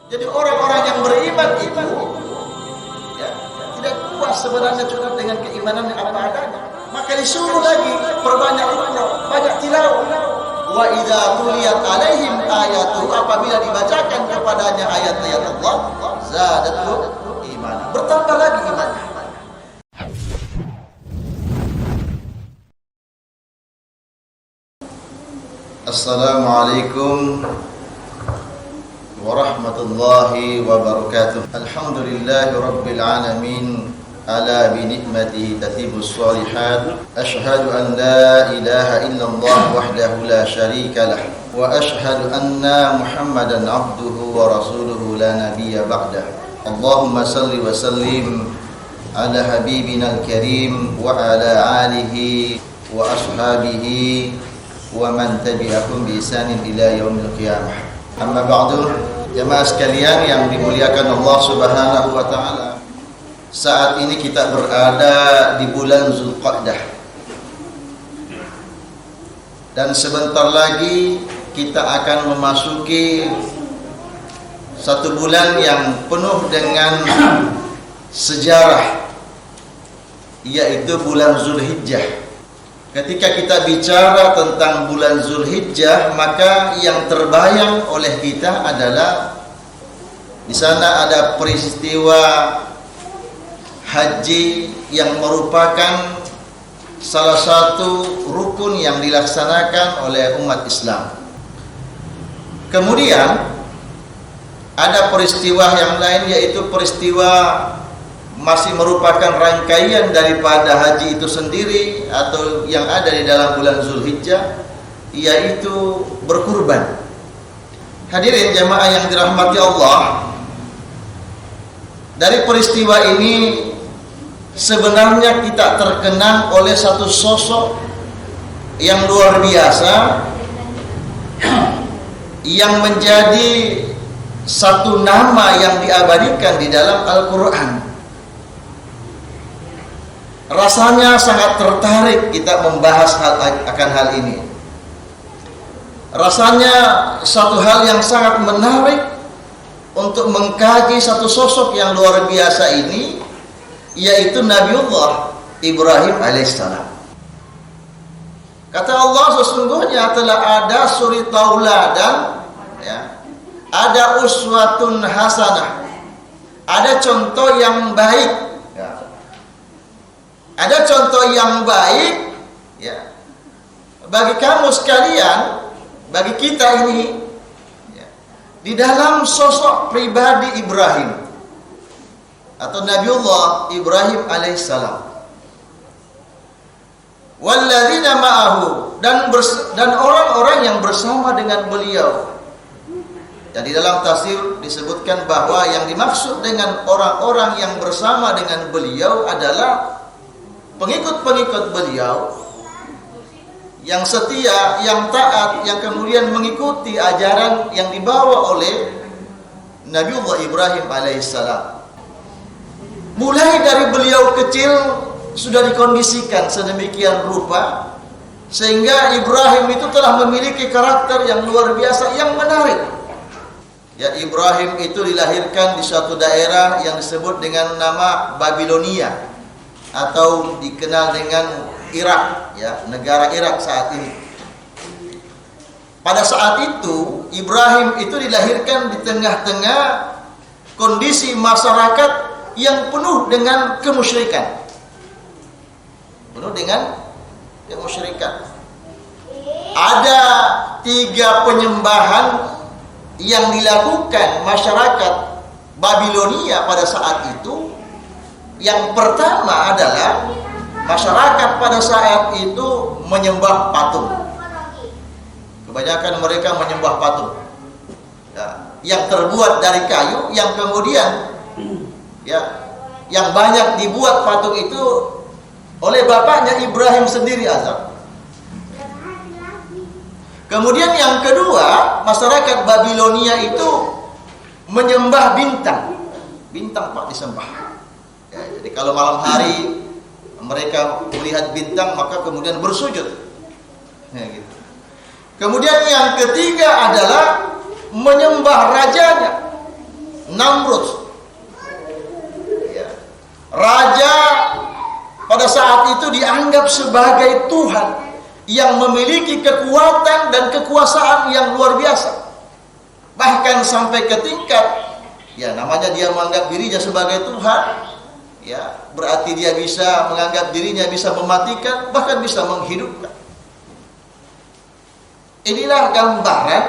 Jadi orang-orang yang beriman itu ya, tidak puas sebenarnya cukup dengan keimanan yang apa adanya. Maka disuruh lagi perbanyak iqra, banyak tilawah. Wa idza tuliyat alaihim ayatu, apabila dibacakan kepadanya ayat-ayat Allah, zadatuhum iman. Bertambah lagi imannya. Assalamualaikum warahmatullahi wabarakatuh. Alhamdulillahi rabbil alamin. Ala bi ni'matihi tatibus shalihat. Ashhadu an la ilaha illallah wahdahu la syarika lah. Wa ashhadu anna Muhammadan abduhu wa rasuluhu la nabiyya ba'dah. Allahumma salli wa sallim ala habibina al-karim wa ala alihi wa ashabihi wa man tabi'akum bi ihsanin ila yaumil qiyamah. Amma ba'du, jemaah sekalian yang dimuliakan Allah Subhanahu wa taala. Saat ini kita berada di bulan Zulqa'dah. Dan sebentar lagi kita akan memasuki satu bulan yang penuh dengan sejarah, yaitu bulan Zulhijjah. Ketika kita bicara tentang bulan Zulhijjah, maka yang terbayang oleh kita adalah di sana ada peristiwa haji yang merupakan salah satu rukun yang dilaksanakan oleh umat Islam. Kemudian ada peristiwa yang lain, yaitu peristiwa masih merupakan rangkaian daripada haji itu sendiri atau yang ada di dalam bulan Zulhijjah, yaitu berkurban. Hadirin jemaah yang dirahmati Allah, dari peristiwa ini sebenarnya kita terkenang oleh satu sosok yang luar biasa, yang menjadi satu nama yang diabadikan di dalam Al-Quran. Rasanya sangat tertarik kita membahas akan hal ini. Rasanya satu hal yang sangat menarik untuk mengkaji satu sosok yang luar biasa ini, yaitu Nabiullah Ibrahim alaihissalam. Kata Allah, sesungguhnya telah ada suri tauladan, ya, ada uswatun hasanah, ada contoh yang baik, ya. Ada contoh yang baik, ya, bagi kamu sekalian, bagi kita ini, ya, di dalam sosok pribadi Ibrahim atau Nabiullah Ibrahim alaihissalam. Walladzina ma'ahu, dan orang-orang yang bersama dengan beliau. Dan di dalam tafsir disebutkan bahwa yang dimaksud dengan orang-orang yang bersama dengan beliau adalah pengikut-pengikut beliau yang setia, yang taat, yang kemudian mengikuti ajaran yang dibawa oleh Nabiullah Ibrahim alaihissalam. Mulai dari beliau kecil sudah dikondisikan sedemikian rupa sehingga Ibrahim itu telah memiliki karakter yang luar biasa, yang menarik. Ya, Ibrahim itu dilahirkan di suatu daerah yang disebut dengan nama Babilonia atau dikenal dengan Irak, ya, negara Irak saat ini. Pada saat itu Ibrahim itu dilahirkan di tengah-tengah kondisi masyarakat yang penuh dengan kemusyrikan. Penuh dengan kemusyrikan. Ada 3 penyembahan yang dilakukan masyarakat Babilonia pada saat itu. Yang pertama adalah masyarakat pada saat itu menyembah patung. Kebanyakan mereka menyembah patung, ya, yang terbuat dari kayu, yang kemudian, ya, yang banyak dibuat patung itu oleh bapaknya Ibrahim sendiri azam. Kemudian yang kedua, masyarakat Babilonia itu menyembah bintang. Bintang Pak disembah. Ya, jadi kalau malam hari mereka melihat bintang maka kemudian bersujud. Ya, gitu. Kemudian yang ketiga adalah menyembah rajanya. Namrud. Ya. Raja pada saat itu dianggap sebagai Tuhan yang memiliki kekuatan dan kekuasaan yang luar biasa. Bahkan sampai ke tingkat, ya namanya dia menganggap dirinya sebagai Tuhan, ya berarti dia bisa menganggap dirinya bisa mematikan, bahkan bisa menghidupkan. Inilah gambaran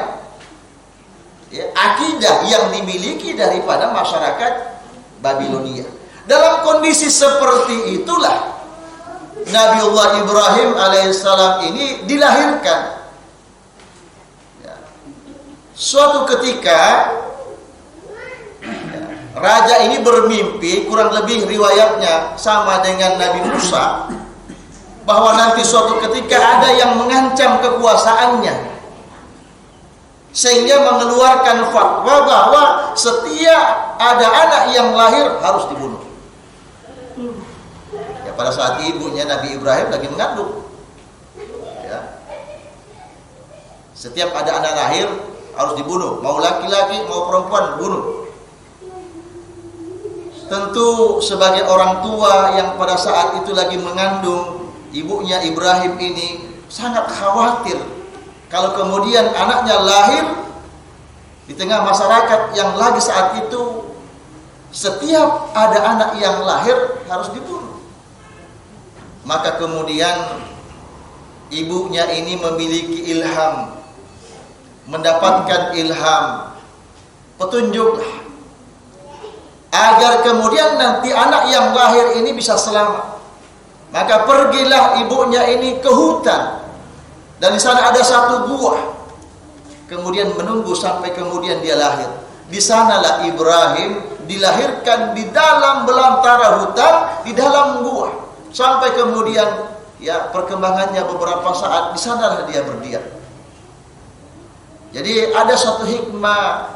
ya, akidah yang dimiliki daripada masyarakat Babilonia. Dalam kondisi seperti itulah Nabiullah Ibrahim alaihissalam ini dilahirkan. Suatu ketika raja ini bermimpi, kurang lebih riwayatnya sama dengan Nabi Musa, bahwa nanti suatu ketika ada yang mengancam kekuasaannya, sehingga mengeluarkan fatwa bahwa setiap ada anak yang lahir harus dibunuh. Ya, pada saat ibunya Nabi Ibrahim lagi mengandung, ya, setiap ada anak lahir harus dibunuh, mau laki-laki mau perempuan bunuh. Tentu sebagai orang tua yang pada saat itu lagi mengandung ibunya Ibrahim ini sangat khawatir kalau kemudian anaknya lahir di tengah masyarakat yang lagi saat itu setiap ada anak yang lahir harus dibunuh. Maka kemudian ibunya ini memiliki ilham, mendapatkan ilham, petunjuk agar kemudian nanti anak yang lahir ini bisa selamat. Maka pergilah ibunya ini ke hutan, dan di sana ada satu gua. Kemudian menunggu sampai kemudian dia lahir. Di sanalah Ibrahim dilahirkan di dalam belantara hutan, di dalam gua, sampai kemudian ya perkembangannya beberapa saat di sanalah dia berdiam. Jadi ada suatu hikmah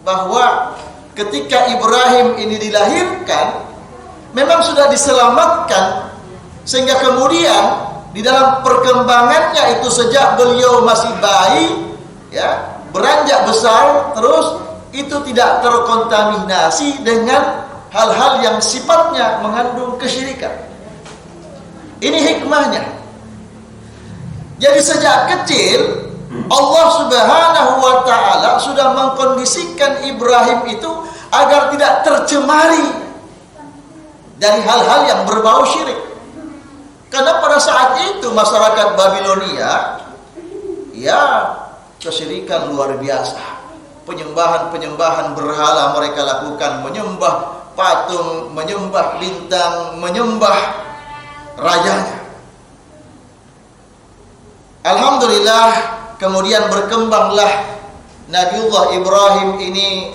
bahwa ketika Ibrahim ini dilahirkan memang sudah diselamatkan, sehingga kemudian di dalam perkembangannya itu sejak beliau masih bayi ya beranjak besar terus itu tidak terkontaminasi dengan hal-hal yang sifatnya mengandung kesyirikan. Ini hikmahnya. Jadi sejak kecil Allah Subhanahu wa ta'ala sudah mengkondisikan Ibrahim itu agar tidak tercemari dari hal-hal yang berbau syirik. Karena pada saat itu masyarakat Babilonia ya kesyirikan luar biasa. Penyembahan-penyembahan berhala mereka lakukan, menyembah patung, menyembah bintang, menyembah rajanya. Alhamdulillah kemudian berkembanglah Nabiullah Ibrahim ini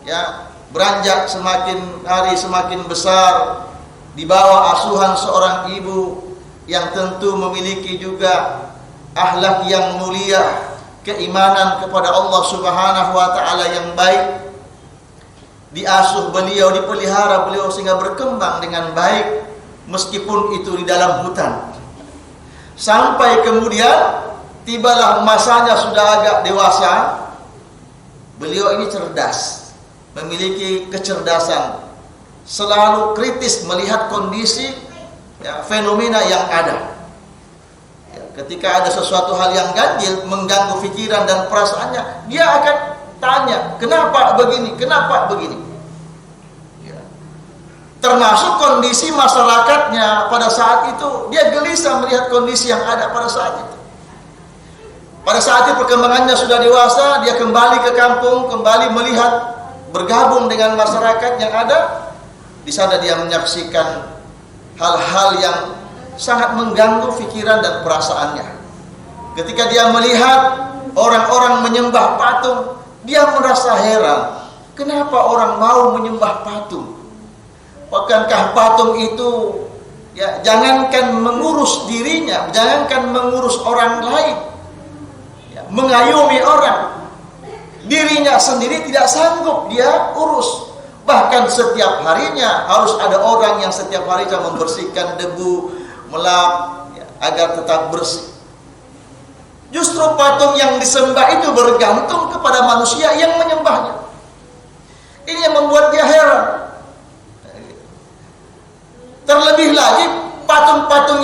ya beranjak semakin hari semakin besar di bawah asuhan seorang ibu yang tentu memiliki juga akhlak yang mulia, keimanan kepada Allah Subhanahu wa taala yang baik. Diasuh beliau, dipelihara beliau sehingga berkembang dengan baik meskipun itu di dalam hutan. Sampai kemudian tibalah masanya sudah agak dewasa. Beliau ini cerdas, memiliki kecerdasan, selalu kritis melihat kondisi ya, fenomena yang ada. Ya, ketika ada sesuatu hal yang ganjil mengganggu pikiran dan perasaannya, dia akan tanya, kenapa begini, kenapa begini. Ya. Termasuk kondisi masyarakatnya pada saat itu, dia gelisah melihat kondisi yang ada pada saat itu. Pada saat itu perkembangannya sudah dewasa, dia kembali ke kampung, kembali melihat, bergabung dengan masyarakat yang ada. Di sana dia menyaksikan hal-hal yang sangat mengganggu pikiran dan perasaannya. Ketika dia melihat orang-orang menyembah patung, dia merasa heran. Kenapa orang mau menyembah patung? Bukankah patung itu ya jangankan mengurus dirinya, jangankan mengurus orang lain, mengayomi orang, dirinya sendiri tidak sanggup dia urus. Bahkan setiap harinya harus ada orang yang setiap harinya membersihkan debu, melap ya, agar tetap bersih. Justru patung yang disembah itu bergantung kepada manusia yang menyembahnya.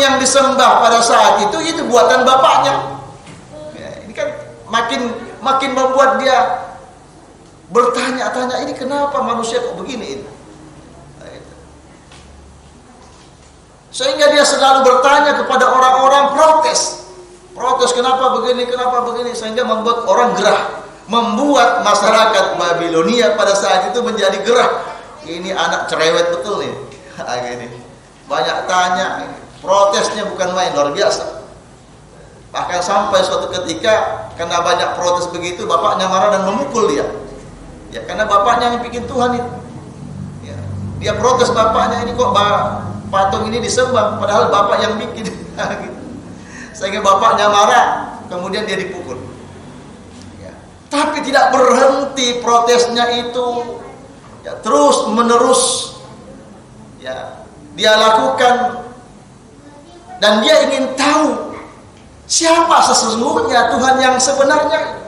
yang disembah pada saat itu buatan bapaknya. Ya, ini kan makin membuat dia bertanya-tanya, ini kenapa manusia kok begini? Sehingga dia selalu bertanya kepada orang-orang, protes kenapa begini, sehingga membuat orang gerah, membuat masyarakat Babilonia pada saat itu menjadi gerah. Ini anak cerewet betul nih. Gini. Banyak tanya, protesnya bukan main, luar biasa. Bahkan sampai suatu ketika karena banyak protes begitu, bapaknya marah dan memukul dia. Ya, karena bapaknya yang bikin Tuhan itu. Ya, dia protes bapaknya, ini kok patung ini disembah, padahal bapak yang bikin. Sehingga bapaknya marah, kemudian dia dipukul. Ya. Tapi tidak berhenti protesnya itu, ya, terus menerus. Ya, dia lakukan, dan dia ingin tahu siapa sesungguhnya Tuhan yang sebenarnya.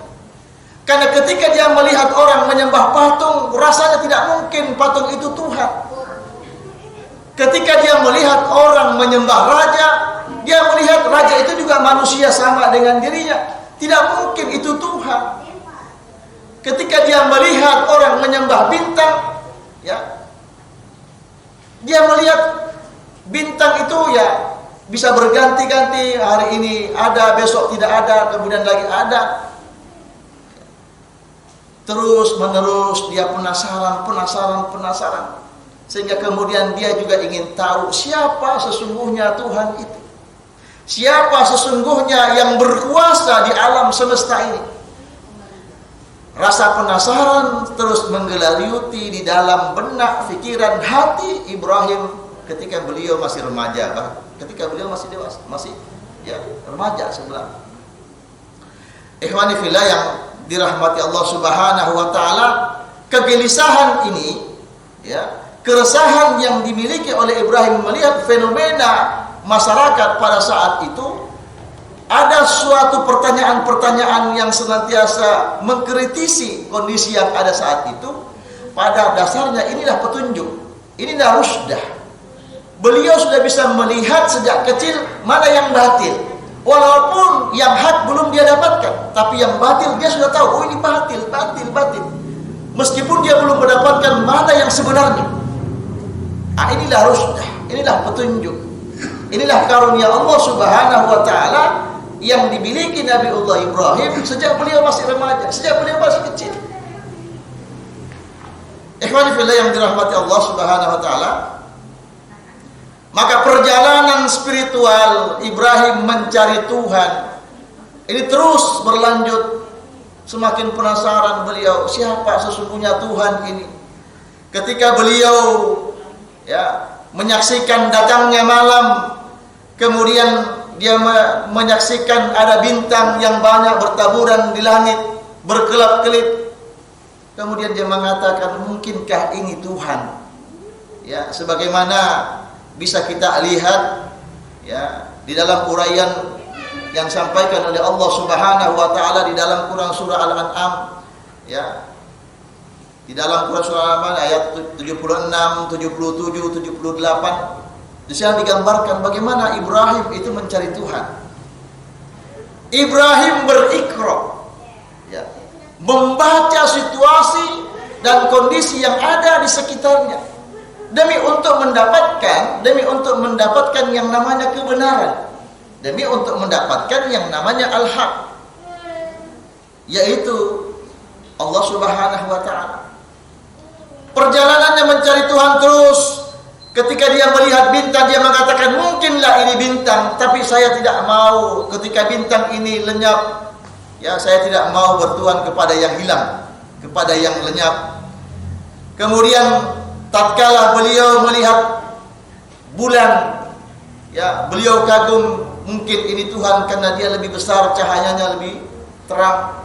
Karena ketika dia melihat orang menyembah patung, rasanya tidak mungkin patung itu Tuhan. Ketika dia melihat orang menyembah raja, dia melihat raja itu juga manusia sama dengan dirinya. Tidak mungkin itu Tuhan. Ketika dia melihat orang menyembah bintang, ya, dia melihat bintang itu ya bisa berganti-ganti, hari ini ada, besok tidak ada, kemudian lagi ada. Terus menerus dia penasaran, sehingga kemudian dia juga ingin tahu siapa sesungguhnya Tuhan itu. Siapa sesungguhnya yang berkuasa di alam semesta ini. Rasa penasaran terus menggelayuti di dalam benak, pikiran, hati Ibrahim ketika beliau masih remaja, ketika beliau masih dewasa, masih ya remaja sebelah. Ikhwani fillah yang dirahmati Allah Subhanahu wa taala, kegelisahan ini, ya, keresahan yang dimiliki oleh Ibrahim melihat fenomena masyarakat pada saat itu, ada suatu pertanyaan-pertanyaan yang senantiasa mengkritisi kondisi yang ada saat itu. Pada dasarnya inilah petunjuk, inilah rusdah. Beliau sudah bisa melihat sejak kecil mana yang batil. Walaupun yang hak belum dia dapatkan, tapi yang batil dia sudah tahu, oh ini batil. Meskipun dia belum mendapatkan mana yang sebenarnya. Inilah rusdah, inilah petunjuk. Inilah karunia Allah Subhanahu wa taala yang dimiliki Nabiullah Ibrahim sejak beliau masih remaja, sejak beliau masih kecil. Ikhwani fillah yang dirahmati Allah Subhanahu wa taala, maka perjalanan spiritual Ibrahim mencari Tuhan ini terus berlanjut. Semakin penasaran beliau, siapa sesungguhnya Tuhan ini. Ketika beliau ya menyaksikan datangnya malam, kemudian dia menyaksikan ada bintang yang banyak bertaburan di langit, berkelap-kelip. Kemudian dia mengatakan, mungkinkah ini Tuhan? Ya, sebagaimana bisa kita lihat ya di dalam uraian yang disampaikan oleh Allah Subhanahu wa taala di dalam Quran surah Al-An'am, ya. Di dalam Quran surah Al-An'am ayat 76, 77, 78, di sana digambarkan bagaimana Ibrahim itu mencari Tuhan. Ibrahim berikrar, ya, membaca situasi dan kondisi yang ada di sekitarnya demi untuk mendapatkan yang namanya kebenaran, demi untuk mendapatkan yang namanya al-haq, yaitu Allah Subhanahu wa taala. Perjalanannya mencari Tuhan terus. Ketika dia melihat bintang, dia mengatakan, mungkinlah ini bintang, tapi saya tidak mau. Ketika bintang ini lenyap, ya saya tidak mau bertuhan kepada yang hilang, kepada yang lenyap. Kemudian tatkala beliau melihat bulan, ya beliau kagum, mungkin ini Tuhan karena dia lebih besar, cahayanya lebih terang.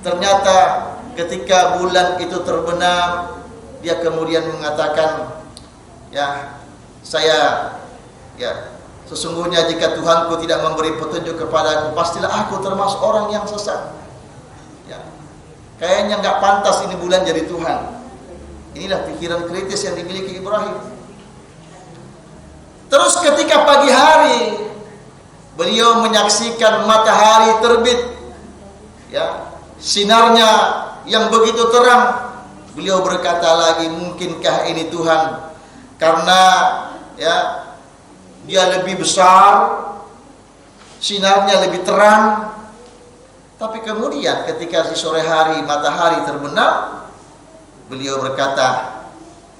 Ternyata ketika bulan itu terbenam, dia kemudian mengatakan, ya saya, ya sesungguhnya jika Tuhanku tidak memberi petunjuk kepadaku, pastilah aku termasuk orang yang sesat. Ya, kayaknya nggak pantas ini bulan jadi Tuhan. Inilah pikiran kritis yang dimiliki Ibrahim. Terus ketika pagi hari beliau menyaksikan matahari terbit, ya, sinarnya yang begitu terang, beliau berkata lagi, mungkinkah ini Tuhan? Karena ya dia lebih besar, sinarnya lebih terang. Tapi kemudian ketika di sore hari matahari terbenam, beliau berkata,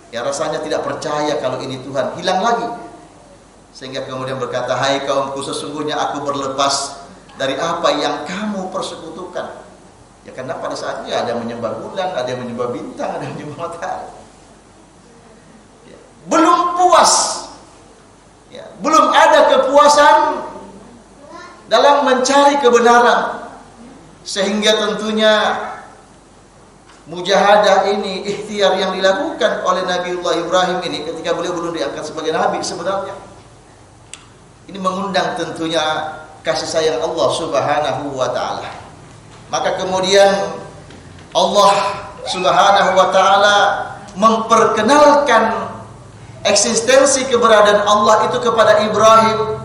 ya rasanya tidak percaya kalau ini Tuhan, hilang lagi. Sehingga kemudian berkata, hai kaumku, sesungguhnya aku berlepas dari apa yang kamu persekutukan. Ya karena pada saat itu ada yang menyembah bulan, ada yang menyembah bintang, ada yang menyembah matahari. Ya. Belum puas, ya, belum ada kepuasan dalam mencari kebenaran. Sehingga tentunya mujahadah ini, ikhtiar yang dilakukan oleh Nabiullah Ibrahim ini ketika beliau belum diangkat sebagai nabi sebenarnya, ini mengundang tentunya kasih sayang Allah Subhanahu wa taala. Maka kemudian Allah Subhanahu wa taala memperkenalkan eksistensi keberadaan Allah itu kepada Ibrahim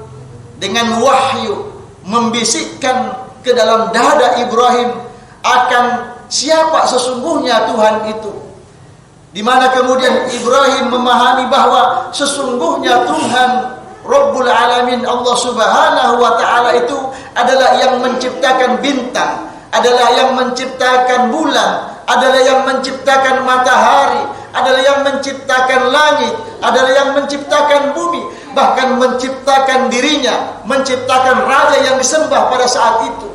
dengan wahyu, membisikkan ke dalam dada Ibrahim akan siapa sesungguhnya Tuhan itu. Di mana kemudian Ibrahim memahami bahwa sesungguhnya Tuhan Rabbul Alamin, Allah Subhanahu wa taala itu adalah yang menciptakan bintang, adalah yang menciptakan bulan, adalah yang menciptakan matahari, adalah yang menciptakan langit, adalah yang menciptakan bumi, bahkan menciptakan dirinya, menciptakan raja yang disembah pada saat itu,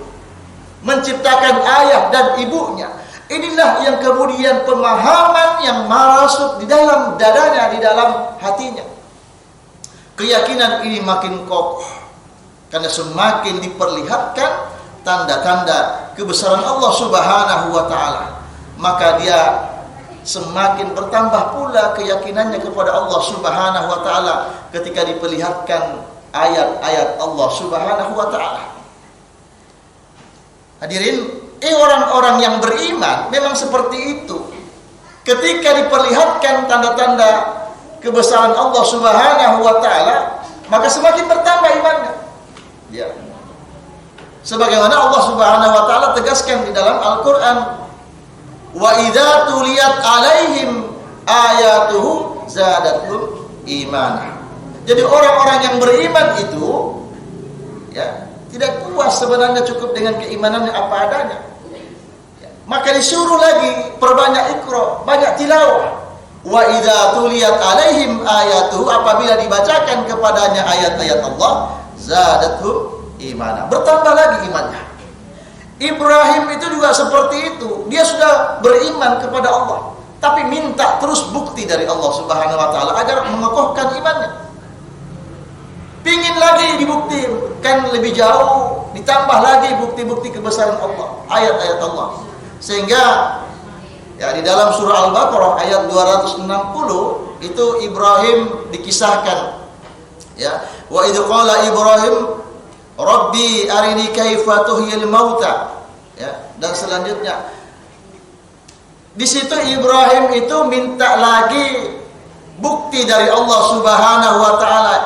menciptakan ayah dan ibunya. Inilah yang kemudian pemahaman yang masuk di dalam dadanya, di dalam hatinya. Keyakinan ini makin kokoh karena semakin diperlihatkan tanda-tanda kebesaran Allah Subhanahu wa taala. Maka dia semakin bertambah pula keyakinannya kepada Allah Subhanahu wa taala ketika diperlihatkan ayat-ayat Allah Subhanahu wa taala. Hadirin, orang-orang yang beriman memang seperti itu. Ketika diperlihatkan tanda-tanda kebesaran Allah Subhanahu wa taala, maka semakin bertambah imannya. Ya. Sebagaimana Allah Subhanahu wa taala tegaskan di dalam Al-Qur'an, wa idza tuliyat alaihim ayatuhu zadatuhum imana. Jadi orang-orang yang beriman itu ya, tidak puas sebenarnya cukup dengan keimanannya apa adanya. Ya. Maka disuruh lagi perbanyak iqra, banyak tilawah. Wa idza tuliyat alaihim ayatuhu, apabila dibacakan kepadanya ayat-ayat Allah, zadatuhum imana, bertambah lagi imannya. Ibrahim itu juga seperti itu. Dia sudah beriman kepada Allah, tapi minta terus bukti dari Allah Subhanahu wa taala agar mengokohkan imannya. Pingin lagi dibuktikan lebih jauh, ditambah lagi bukti-bukti kebesaran Allah, ayat-ayat Allah. Sehingga ya di dalam surah Al-Baqarah ayat 260 itu Ibrahim dikisahkan, ya, wa idz qala Ibrahim Rabbi arini kaifa tuhyil mauta, ya, dan selanjutnya di situ Ibrahim itu minta lagi bukti dari Allah Subhanahu wa taala,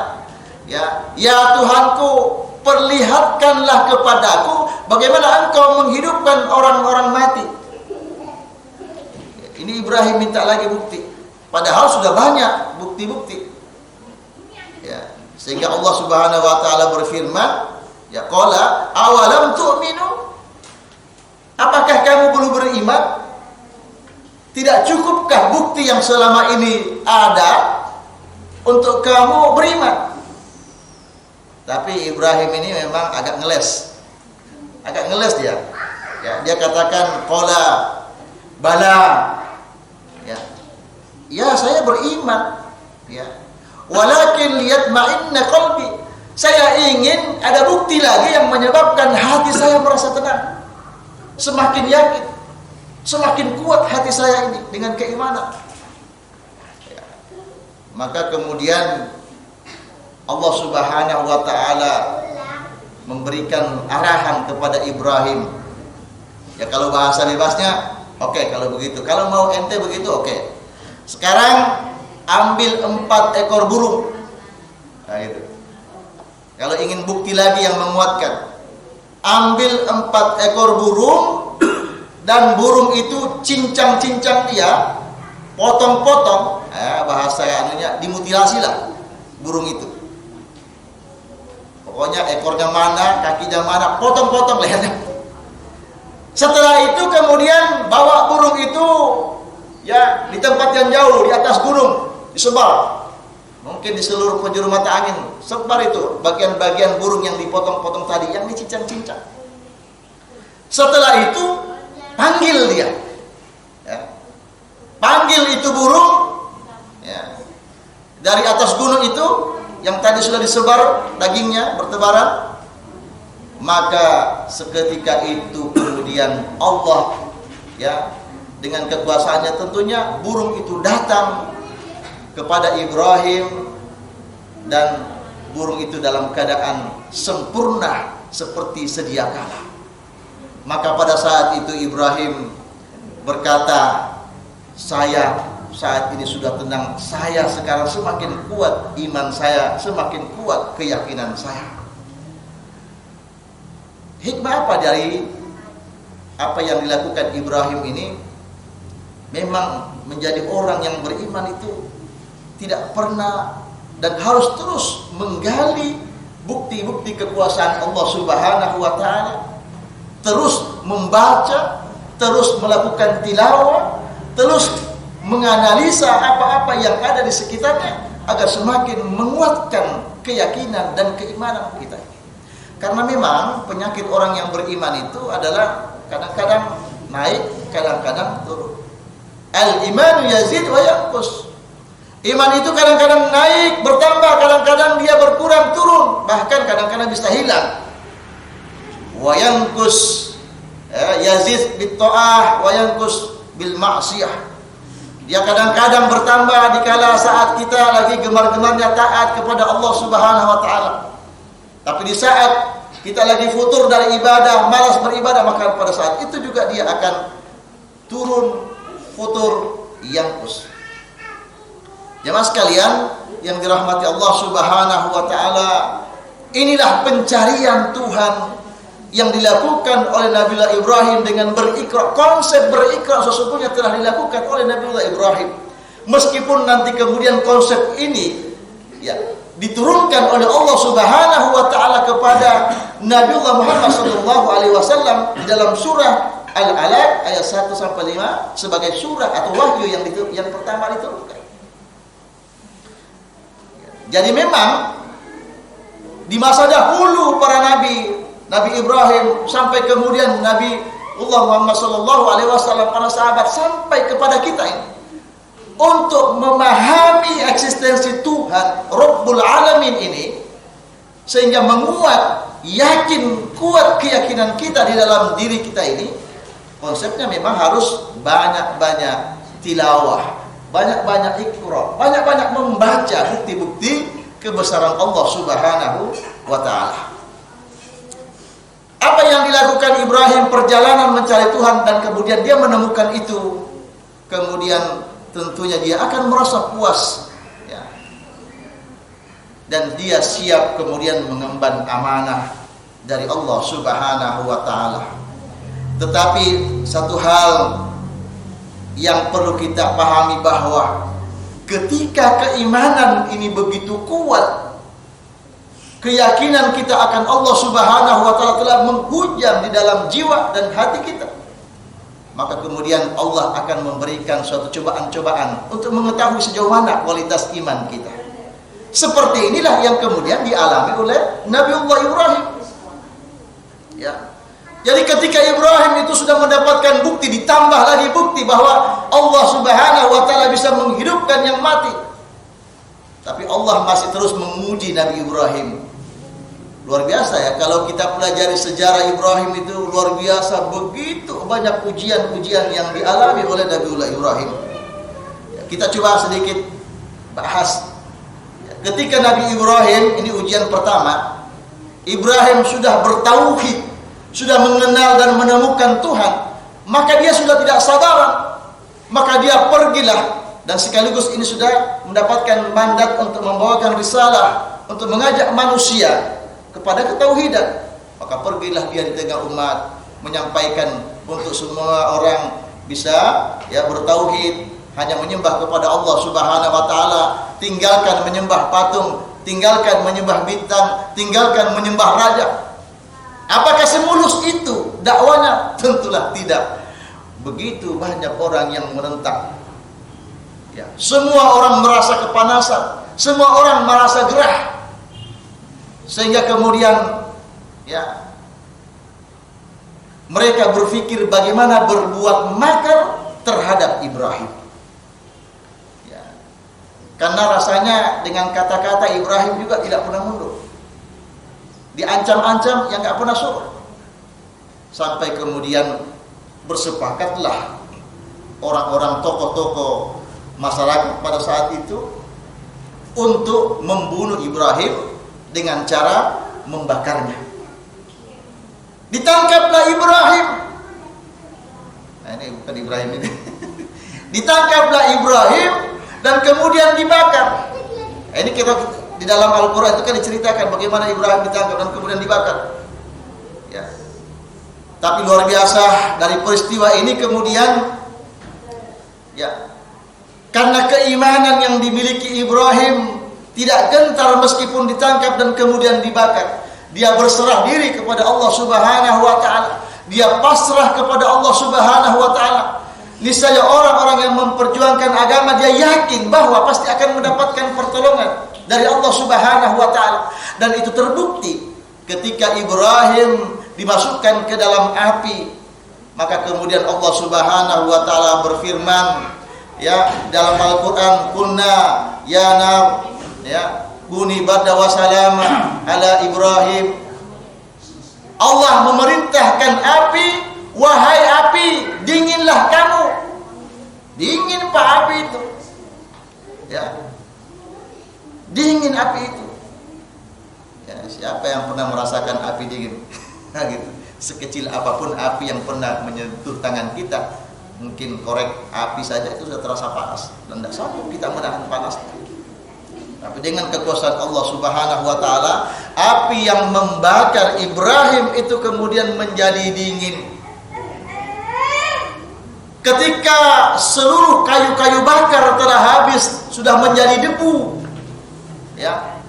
ya, ya Tuhanku, perlihatkanlah kepadaku bagaimana engkau menghidupkan orang-orang mati. Ini Ibrahim minta lagi bukti, padahal sudah banyak bukti-bukti, ya, sehingga Allah Subhanahu wa taala berfirman, ya, qala awalam tu'minu, apakah kamu belum beriman? Tidak cukupkah bukti yang selama ini ada untuk kamu beriman? Tapi Ibrahim ini memang agak ngeles dia. Ya, dia katakan qala bala, ya saya beriman, ya, walakin liyatma'inna qalbi, saya ingin ada bukti lagi yang menyebabkan hati saya merasa tenang, semakin yakin, semakin kuat hati saya ini dengan keimanan. Ya. Maka kemudian Allah Subhanahu wa taala memberikan arahan kepada Ibrahim. Ya, kalau bahasa bebasnya, oke, kalau begitu. Kalau mau ente begitu, oke. Sekarang ambil 4 ekor burung. Nah, itu. Kalau ingin bukti lagi yang menguatkan, ambil 4 ekor burung dan burung itu cincang-cincang dia, potong-potong, bahasa anunya dimutilasi lah burung itu. Pokoknya ekornya mana, kakinya mana, potong-potong lehernya. Setelah itu kemudian bawa burung itu ya di tempat yang jauh, di atas gunung, disebar. Mungkin di seluruh penjuru mata angin, sebar itu bagian-bagian burung yang dipotong-potong tadi, yang dicincang-cincang. Setelah itu panggil dia, ya. Panggil itu burung, ya. Dari atas gunung itu yang tadi sudah disebar dagingnya bertebaran. Maka seketika itu kemudian Allah, ya, dengan kekuasaannya tentunya burung itu datang kepada Ibrahim, dan burung itu dalam keadaan sempurna seperti sedia kala. Maka pada saat itu Ibrahim berkata, saya saat ini sudah tenang, saya sekarang semakin kuat iman saya, semakin kuat keyakinan saya. Hikmah apa dari apa yang dilakukan Ibrahim ini? Memang menjadi orang yang beriman itu tidak pernah dan harus terus menggali bukti-bukti kekuasaan Allah Subhanahu wa taala, terus membaca, terus melakukan tilawah, terus menganalisa apa-apa yang ada di sekitarnya agar semakin menguatkan keyakinan dan keimanan kita. Karena memang penyakit orang yang beriman itu adalah kadang-kadang naik, kadang-kadang turun. Al-imanu yazid wa yanqus. Iman itu kadang-kadang naik, bertambah, kadang-kadang dia berkurang, turun, bahkan kadang-kadang bisa hilang. Wa yanqus, yazid bit ta'ah wa yanqus bil ma'siyah. Dia kadang-kadang bertambah dikala saat kita lagi gemar-gemarnya taat kepada Allah Subhanahu wa taala. Tapi di saat kita lagi futur dari ibadah, malas beribadah, maka pada saat itu juga dia akan turun, futur, yanqus. Jemaah sekalian yang dirahmati Allah Subhanahu wa taala, inilah pencarian Tuhan yang dilakukan oleh Nabiullah Ibrahim dengan berikrar. Konsep berikrar sesungguhnya telah dilakukan oleh Nabiullah Ibrahim. Meskipun nanti kemudian konsep ini ya diturunkan oleh Allah Subhanahu wa taala kepada Nabiullah Muhammad sallallahu alaihi wasallam di dalam surah Al-Alaq ayat 1 sampai 5 sebagai surah atau wahyu yang pertama diturunkan. Jadi memang di masa dahulu para Nabi Ibrahim sampai kemudian Nabi Allah Muhammad sallallahu alaihi wasallam, para sahabat sampai kepada kita ini, untuk memahami eksistensi Tuhan Rabbul Alamin ini sehingga menguat, yakin, kuat keyakinan kita di dalam diri kita ini, konsepnya memang harus banyak-banyak tilawah, banyak-banyak iqra, banyak-banyak membaca bukti-bukti kebesaran Allah Subhanahu wa taala. Apa yang dilakukan Ibrahim, perjalanan mencari Tuhan, dan kemudian dia menemukan itu, kemudian tentunya dia akan merasa puas, ya. Dan dia siap kemudian mengemban amanah dari Allah Subhanahu wa taala. Tetapi satu hal yang perlu kita pahami, bahwa ketika keimanan ini begitu kuat, keyakinan kita akan Allah Subhanahu wa taala telah menghujam di dalam jiwa dan hati kita, maka kemudian Allah akan memberikan suatu cobaan-cobaan untuk mengetahui sejauh mana kualitas iman kita. Seperti inilah yang kemudian dialami oleh Nabiullah Ibrahim. Ya. Jadi ketika Ibrahim itu sudah mendapatkan bukti, ditambah lagi bukti bahwa Allah Subhanahu wa taala bisa menghidupkan yang mati. Tapi Allah masih terus menguji Nabi Ibrahim. Luar biasa ya, kalau kita pelajari sejarah Ibrahim itu luar biasa, begitu banyak ujian-ujian yang dialami oleh Nabiullah Ibrahim. Kita coba sedikit bahas. Ketika Nabi Ibrahim, ini ujian pertama, Ibrahim sudah bertauhid, sudah mengenal dan menemukan Tuhan, maka dia sudah tidak sabaran, maka dia pergilah, dan sekaligus ini sudah mendapatkan mandat untuk membawakan risalah untuk mengajak manusia kepada ketauhidan. Maka pergilah dia di tengah umat menyampaikan untuk semua orang bisa ya bertauhid, hanya menyembah kepada Allah Subhanahu wa taala, tinggalkan menyembah patung, tinggalkan menyembah bintang, tinggalkan menyembah raja. Apakah semulus itu dakwanya? Tentulah tidak. Begitu banyak orang yang menentang. Ya, semua orang merasa kepanasan, semua orang merasa gerah, sehingga kemudian ya mereka berpikir bagaimana berbuat makar terhadap Ibrahim. Ya, karena rasanya dengan kata-kata Ibrahim juga tidak pernah mundur, diancam-ancam yang nggak pernah surut, sampai kemudian bersepakatlah orang-orang tokoh-tokoh masyarakat pada saat itu untuk membunuh Ibrahim dengan cara membakarnya. Ditangkaplah Ibrahim. Nah, ini bukan Ibrahim ini. Ditangkaplah Ibrahim dan kemudian dibakar. Nah, ini kita di dalam Al-Quran itu kan diceritakan bagaimana Ibrahim ditangkap dan kemudian dibakar. Ya. Tapi luar biasa dari peristiwa ini kemudian ya, karena keimanan yang dimiliki Ibrahim tidak gentar meskipun ditangkap dan kemudian dibakar. Dia berserah diri kepada Allah Subhanahu wa taala. Dia pasrah kepada Allah Subhanahu wa taala. Niscaya orang-orang yang memperjuangkan agama dia yakin bahwa pasti akan mendapatkan pertolongan dari Allah Subhanahu wa taala, dan itu terbukti ketika Ibrahim dimasukkan ke dalam api. Maka kemudian Allah Subhanahu wa taala berfirman ya dalam Al-Qur'an, "Qulna ya nar ya kuni barda wa salama ala Ibrahim." Allah memerintahkan api, wahai api, dinginlah kamu. Dingin pak api itu. Ya. Dingin api itu. Ya, siapa yang pernah merasakan api dingin? Nah, gitu. Sekecil apapun api yang pernah menyentuh tangan kita, mungkin korek api saja itu sudah terasa panas dan tidak sanggup kita menahan panasnya. Tapi dengan kekuasaan Allah Subhanahu wa taala, api yang membakar Ibrahim itu kemudian menjadi dingin. Ketika seluruh kayu-kayu bakar telah habis, sudah menjadi debu. Ya.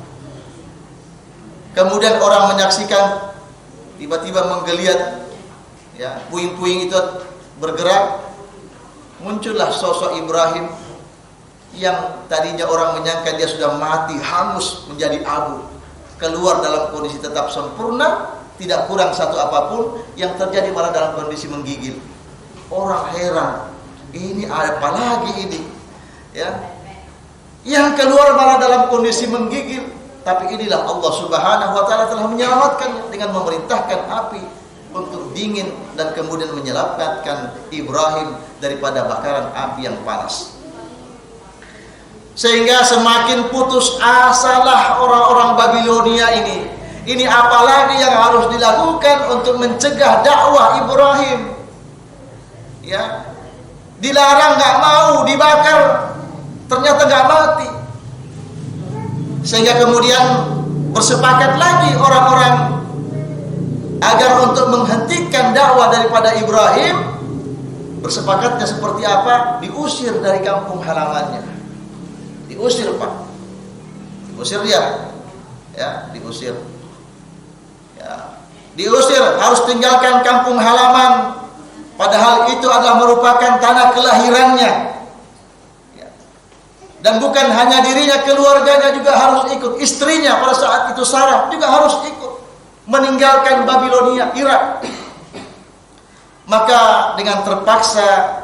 Kemudian orang menyaksikan tiba-tiba menggeliat ya, puing-puing itu bergerak. Muncullah sosok Ibrahim yang tadinya orang menyangka dia sudah mati, hangus menjadi abu, keluar dalam kondisi tetap sempurna, tidak kurang satu apapun, yang terjadi malah dalam kondisi menggigil. Orang heran, ini apa lagi ini? Ya, yang keluar malah dalam kondisi menggigil. Tapi inilah Allah Subhanahu wa taala telah menyelamatkan dengan memerintahkan api untuk dingin dan kemudian menyelamatkan Ibrahim daripada bakaran api yang panas. Sehingga semakin putus asalah orang-orang Babilonia ini. Ini apalagi yang harus dilakukan untuk mencegah dakwah Ibrahim? Ya, dilarang nggak mau, dibakar, ternyata nggak mati. Sehingga kemudian bersepakat lagi orang-orang agar untuk menghentikan dakwah daripada Ibrahim. Bersepakatnya seperti apa? Diusir dari kampung halamannya. Diusir pak, diusir dia, ya diusir, ya diusir, harus tinggalkan kampung halaman. Padahal itu adalah merupakan tanah kelahirannya, ya. Dan bukan hanya dirinya, keluarganya juga harus ikut. Istrinya pada saat itu Sarah juga harus ikut meninggalkan Babilonia, Irak. Maka dengan terpaksa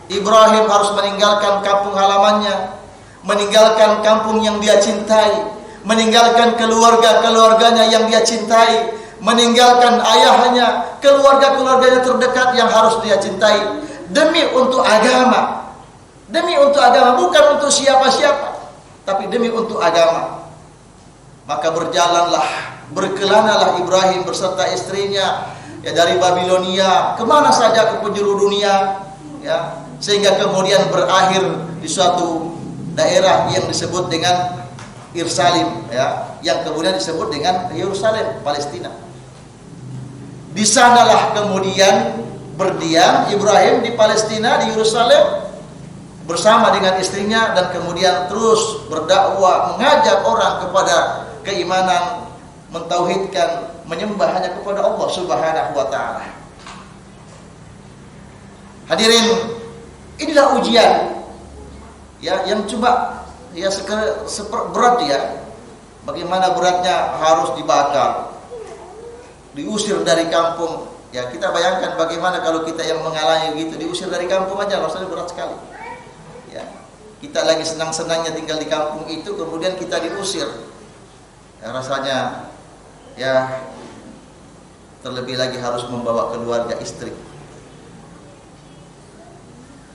Ibrahim harus meninggalkan kampung halamannya, meninggalkan kampung yang dia cintai, meninggalkan keluarga-keluarganya yang dia cintai, meninggalkan ayahnya, keluarga-keluarganya terdekat yang harus dia cintai, demi untuk agama. Demi untuk agama, bukan untuk siapa-siapa, tapi demi untuk agama. Maka berkelanalah Ibrahim beserta istrinya ya dari Babilonia kemana saja ke penjuru dunia, ya, sehingga kemudian berakhir di suatu daerah yang disebut dengan Irsalim, ya, yang kemudian disebut dengan Yerusalem, Palestina. Di sanalah kemudian berdiam Ibrahim di Palestina, di Yerusalem, bersama dengan istrinya, dan kemudian terus berdakwah, mengajak orang kepada keimanan, mentauhidkan, menyembah hanya kepada Allah Subhanahu wa taala. Hadirin, inilah ujian ya yang coba ya berat ya. Bagaimana beratnya harus dibakar, diusir dari kampung. Ya, kita bayangkan bagaimana kalau kita yang mengalami gitu, diusir dari kampung aja rasanya berat sekali. Ya, kita lagi senang-senangnya tinggal di kampung itu, kemudian kita diusir. Ya, rasanya ya terlebih lagi harus membawa keluarga, istri.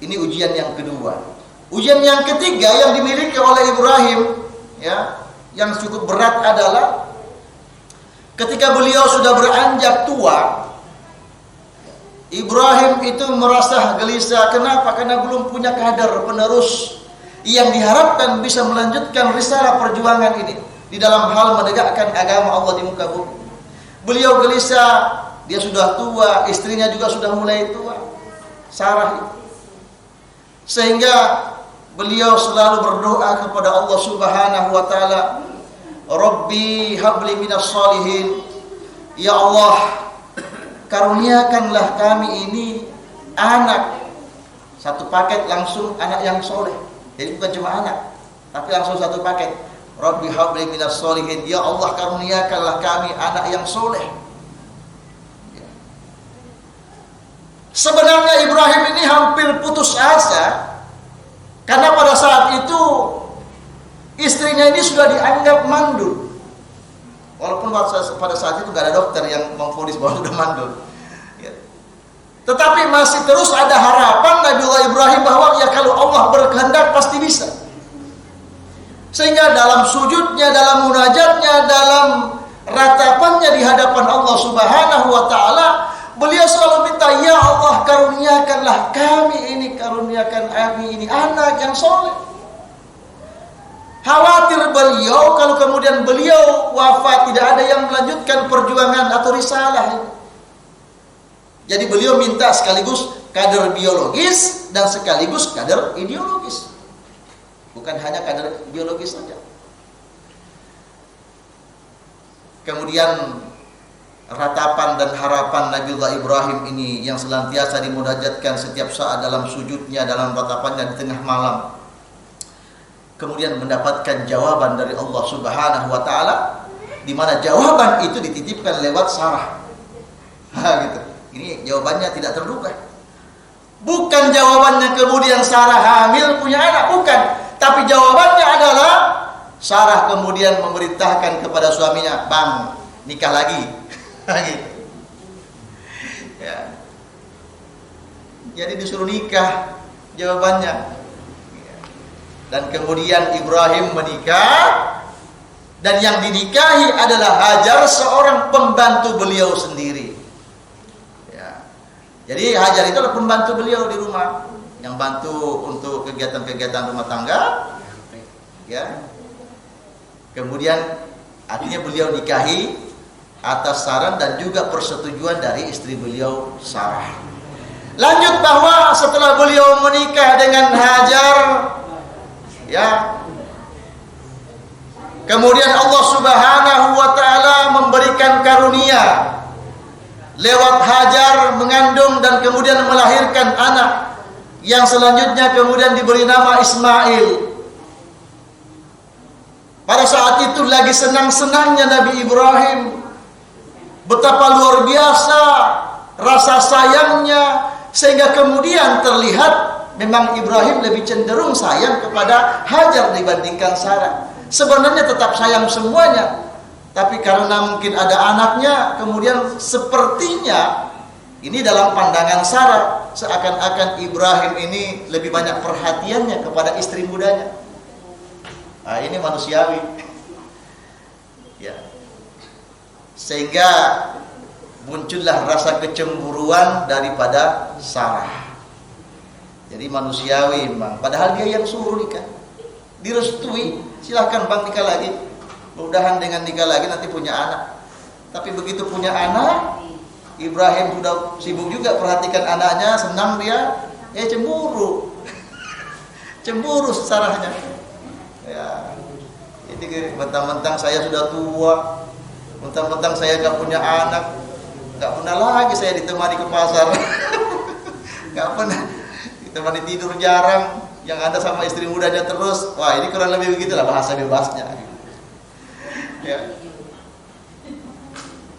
Ini ujian yang kedua. Ujian yang ketiga yang dimiliki oleh Ibrahim, ya, yang cukup berat adalah ketika beliau sudah beranjak tua. Ibrahim itu merasa gelisah. Kenapa? Karena belum punya kader penerus yang diharapkan bisa melanjutkan risalah perjuangan ini di dalam hal menegakkan agama Allah di muka bumi. Beliau gelisah, dia sudah tua, istrinya juga sudah mulai tua, Sarah itu. Sehingga beliau selalu berdoa kepada Allah Subhanahu wa taala, Rabbi habli minas shalihin. Ya Allah, karuniakanlah kami ini anak. Satu paket langsung anak yang soleh. Jadi bukan cuma anak, tapi langsung satu paket. Rabbi habli minas shalihin. Ya Allah, karuniakanlah kami anak yang soleh. Sebenarnya Ibrahim ini hampir putus asa, karena pada saat itu istrinya ini sudah dianggap mandul. Walaupun pada saat itu gak ada dokter yang memvonis bahwa sudah mandul, ya. Tetapi masih terus ada harapan Nabiullah Ibrahim bahwa ya kalau Allah berkehendak pasti bisa. Sehingga dalam sujudnya, dalam munajatnya, dalam ratapannya di hadapan Allah Subhanahu wa taala, beliau selalu minta, ya Allah, karuniakanlah kami ini, karuniakan kami ini anak yang soleh. Khawatir beliau kalau kemudian beliau wafat tidak ada yang melanjutkan perjuangan atau risalah ini. Jadi beliau minta sekaligus kader biologis dan sekaligus kader ideologis. Bukan hanya kader biologis saja. Kemudian ratapan dan harapan Nabiullah Ibrahim ini yang senantiasa dimunajatkan setiap saat dalam sujudnya, dalam ratapannya di tengah malam, kemudian mendapatkan jawaban dari Allah Subhanahu wa taala, di mana jawaban itu dititipkan lewat Sarah. Gitu. Ini jawabannya tidak terduga. Bukan jawabannya kemudian Sarah hamil punya anak, bukan, tapi jawabannya adalah Sarah kemudian memerintahkan kepada suaminya, "Bang, nikah lagi." Gitu. Ya. Jadi disuruh nikah jawabannya. Dan kemudian Ibrahim menikah, dan yang dinikahi adalah Hajar, seorang pembantu beliau sendiri. Ya. Jadi Hajar itu adalah pembantu beliau di rumah, yang bantu untuk kegiatan-kegiatan rumah tangga. Ya. Kemudian akhirnya beliau nikahi atas saran dan juga persetujuan dari istri beliau, Sarah. Lanjut bahwa setelah beliau menikah dengan Hajar, ya, kemudian Allah Subhanahu wa taala memberikan karunia lewat Hajar mengandung dan kemudian melahirkan anak yang selanjutnya kemudian diberi nama Ismail. Pada saat itu lagi senang-senangnya Nabi Ibrahim. Betapa luar biasa rasa sayangnya, sehingga kemudian terlihat memang Ibrahim lebih cenderung sayang kepada Hajar dibandingkan Sarah. Sebenarnya tetap sayang semuanya, tapi karena mungkin ada anaknya, kemudian sepertinya ini dalam pandangan Sarah seakan-akan Ibrahim ini lebih banyak perhatiannya kepada istri mudanya. Nah, ini manusiawi, ya. Sehingga muncullah rasa kecemburuan daripada Sarah. Jadi manusiawi memang, padahal dia yang suruh nikah. direstui, silahkan bang nikah lagi. Mudah-mudahan dengan nikah lagi nanti punya anak. Tapi begitu punya anak, Ibrahim sudah sibuk juga perhatikan anaknya, senang dia, cemburu. Cemburu Sarahnya. Ya, ini mentang-mentang saya sudah tua, mentang-mentang saya gak punya anak, gak pernah lagi saya ditemani ke pasar. Gak pernah ditemani tidur jarang, yang ada sama istri mudanya terus. Wah, ini kurang lebih begitulah bahasa bebasnya. Ya.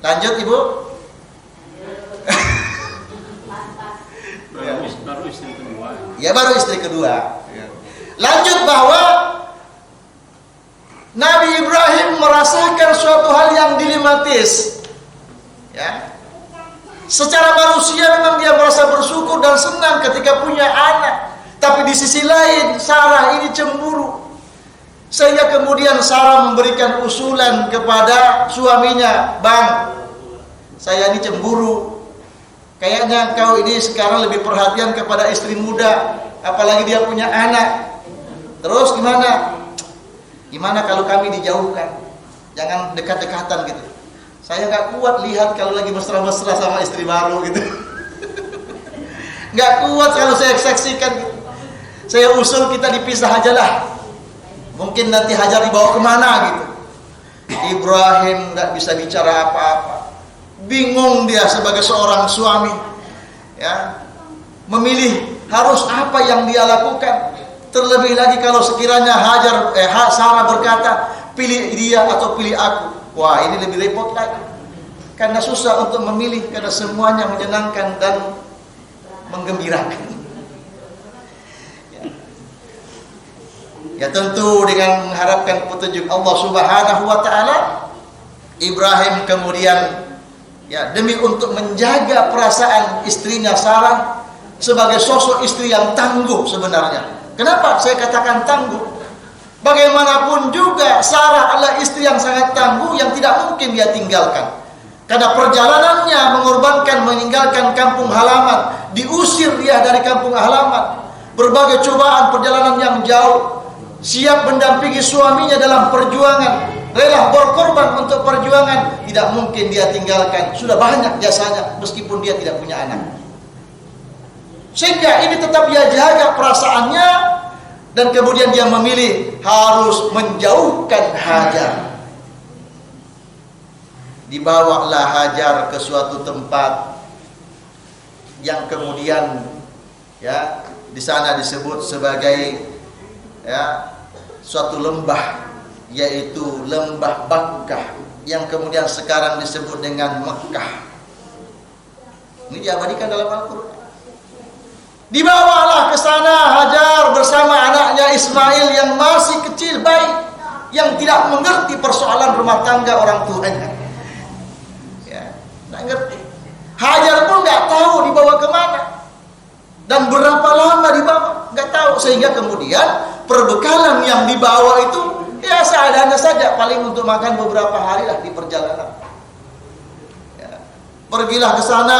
Lanjut Ibu. Baru istri kedua. Ya, baru istri kedua. Lanjut bahwa Nabi Ibrahim merasakan suatu hal yang dilematis. Ya. Secara manusia memang dia merasa bersyukur dan senang ketika punya anak. Tapi di sisi lain Sarah ini cemburu. Sehingga kemudian Sarah memberikan usulan kepada suaminya, "Bang, saya ini cemburu. Kayaknya kau ini sekarang lebih perhatian kepada istri muda, apalagi dia punya anak. Terus gimana? Gimana kalau kami dijauhkan? Jangan dekat-dekatan gitu. Saya nggak kuat lihat kalau lagi mesra-mesra sama istri baru gitu. Nggak kuat kalau saya saksikan gitu. Saya usul kita dipisah aja lah. Mungkin nanti Hajar dibawa kemana gitu." Ibrahim nggak bisa bicara apa-apa. Bingung dia sebagai seorang suami, ya, memilih harus apa yang dia lakukan. Terlebih lagi kalau sekiranya Sarah berkata, "Pilih dia atau pilih aku." Wah, ini lebih repot lagi. Karena susah untuk memilih, karena semuanya menyenangkan dan menggembirakan. Ya tentu dengan mengharapkan petunjuk Allah Subhanahu wa taala, Ibrahim kemudian demi untuk menjaga perasaan istrinya Sarah sebagai sosok istri yang tangguh sebenarnya. Kenapa saya katakan tangguh? Bagaimanapun juga Sarah adalah istri yang sangat tangguh yang tidak mungkin dia tinggalkan. Karena perjalanannya meninggalkan kampung halaman, diusir dia dari kampung halaman, berbagai cobaan perjalanan yang jauh. Siap mendampingi suaminya dalam perjuangan, rela berkorban untuk perjuangan, tidak mungkin dia tinggalkan. Sudah banyak jasanya meskipun dia tidak punya anak. Sehingga ini tetap dia jaga perasaannya, dan kemudian dia memilih harus menjauhkan Hajar. Dibawalah Hajar ke suatu tempat yang kemudian di sana disebut sebagai suatu lembah, yaitu lembah Bakkah, yang kemudian sekarang disebut dengan Mekkah. Ini diabadikan dalam Al-Quran. Dibawalah ke sana Hajar bersama anaknya Ismail yang masih kecil, bayi, yang tidak mengerti persoalan rumah tangga orang tuanya. Tidak ngerti. Hajar pun nggak tahu dibawa kemana dan berapa lama dibawa, nggak tahu. Sehingga kemudian perbekalan yang dibawa itu seadanya saja, paling untuk makan beberapa hari lah di perjalanan. Pergilah ke sana.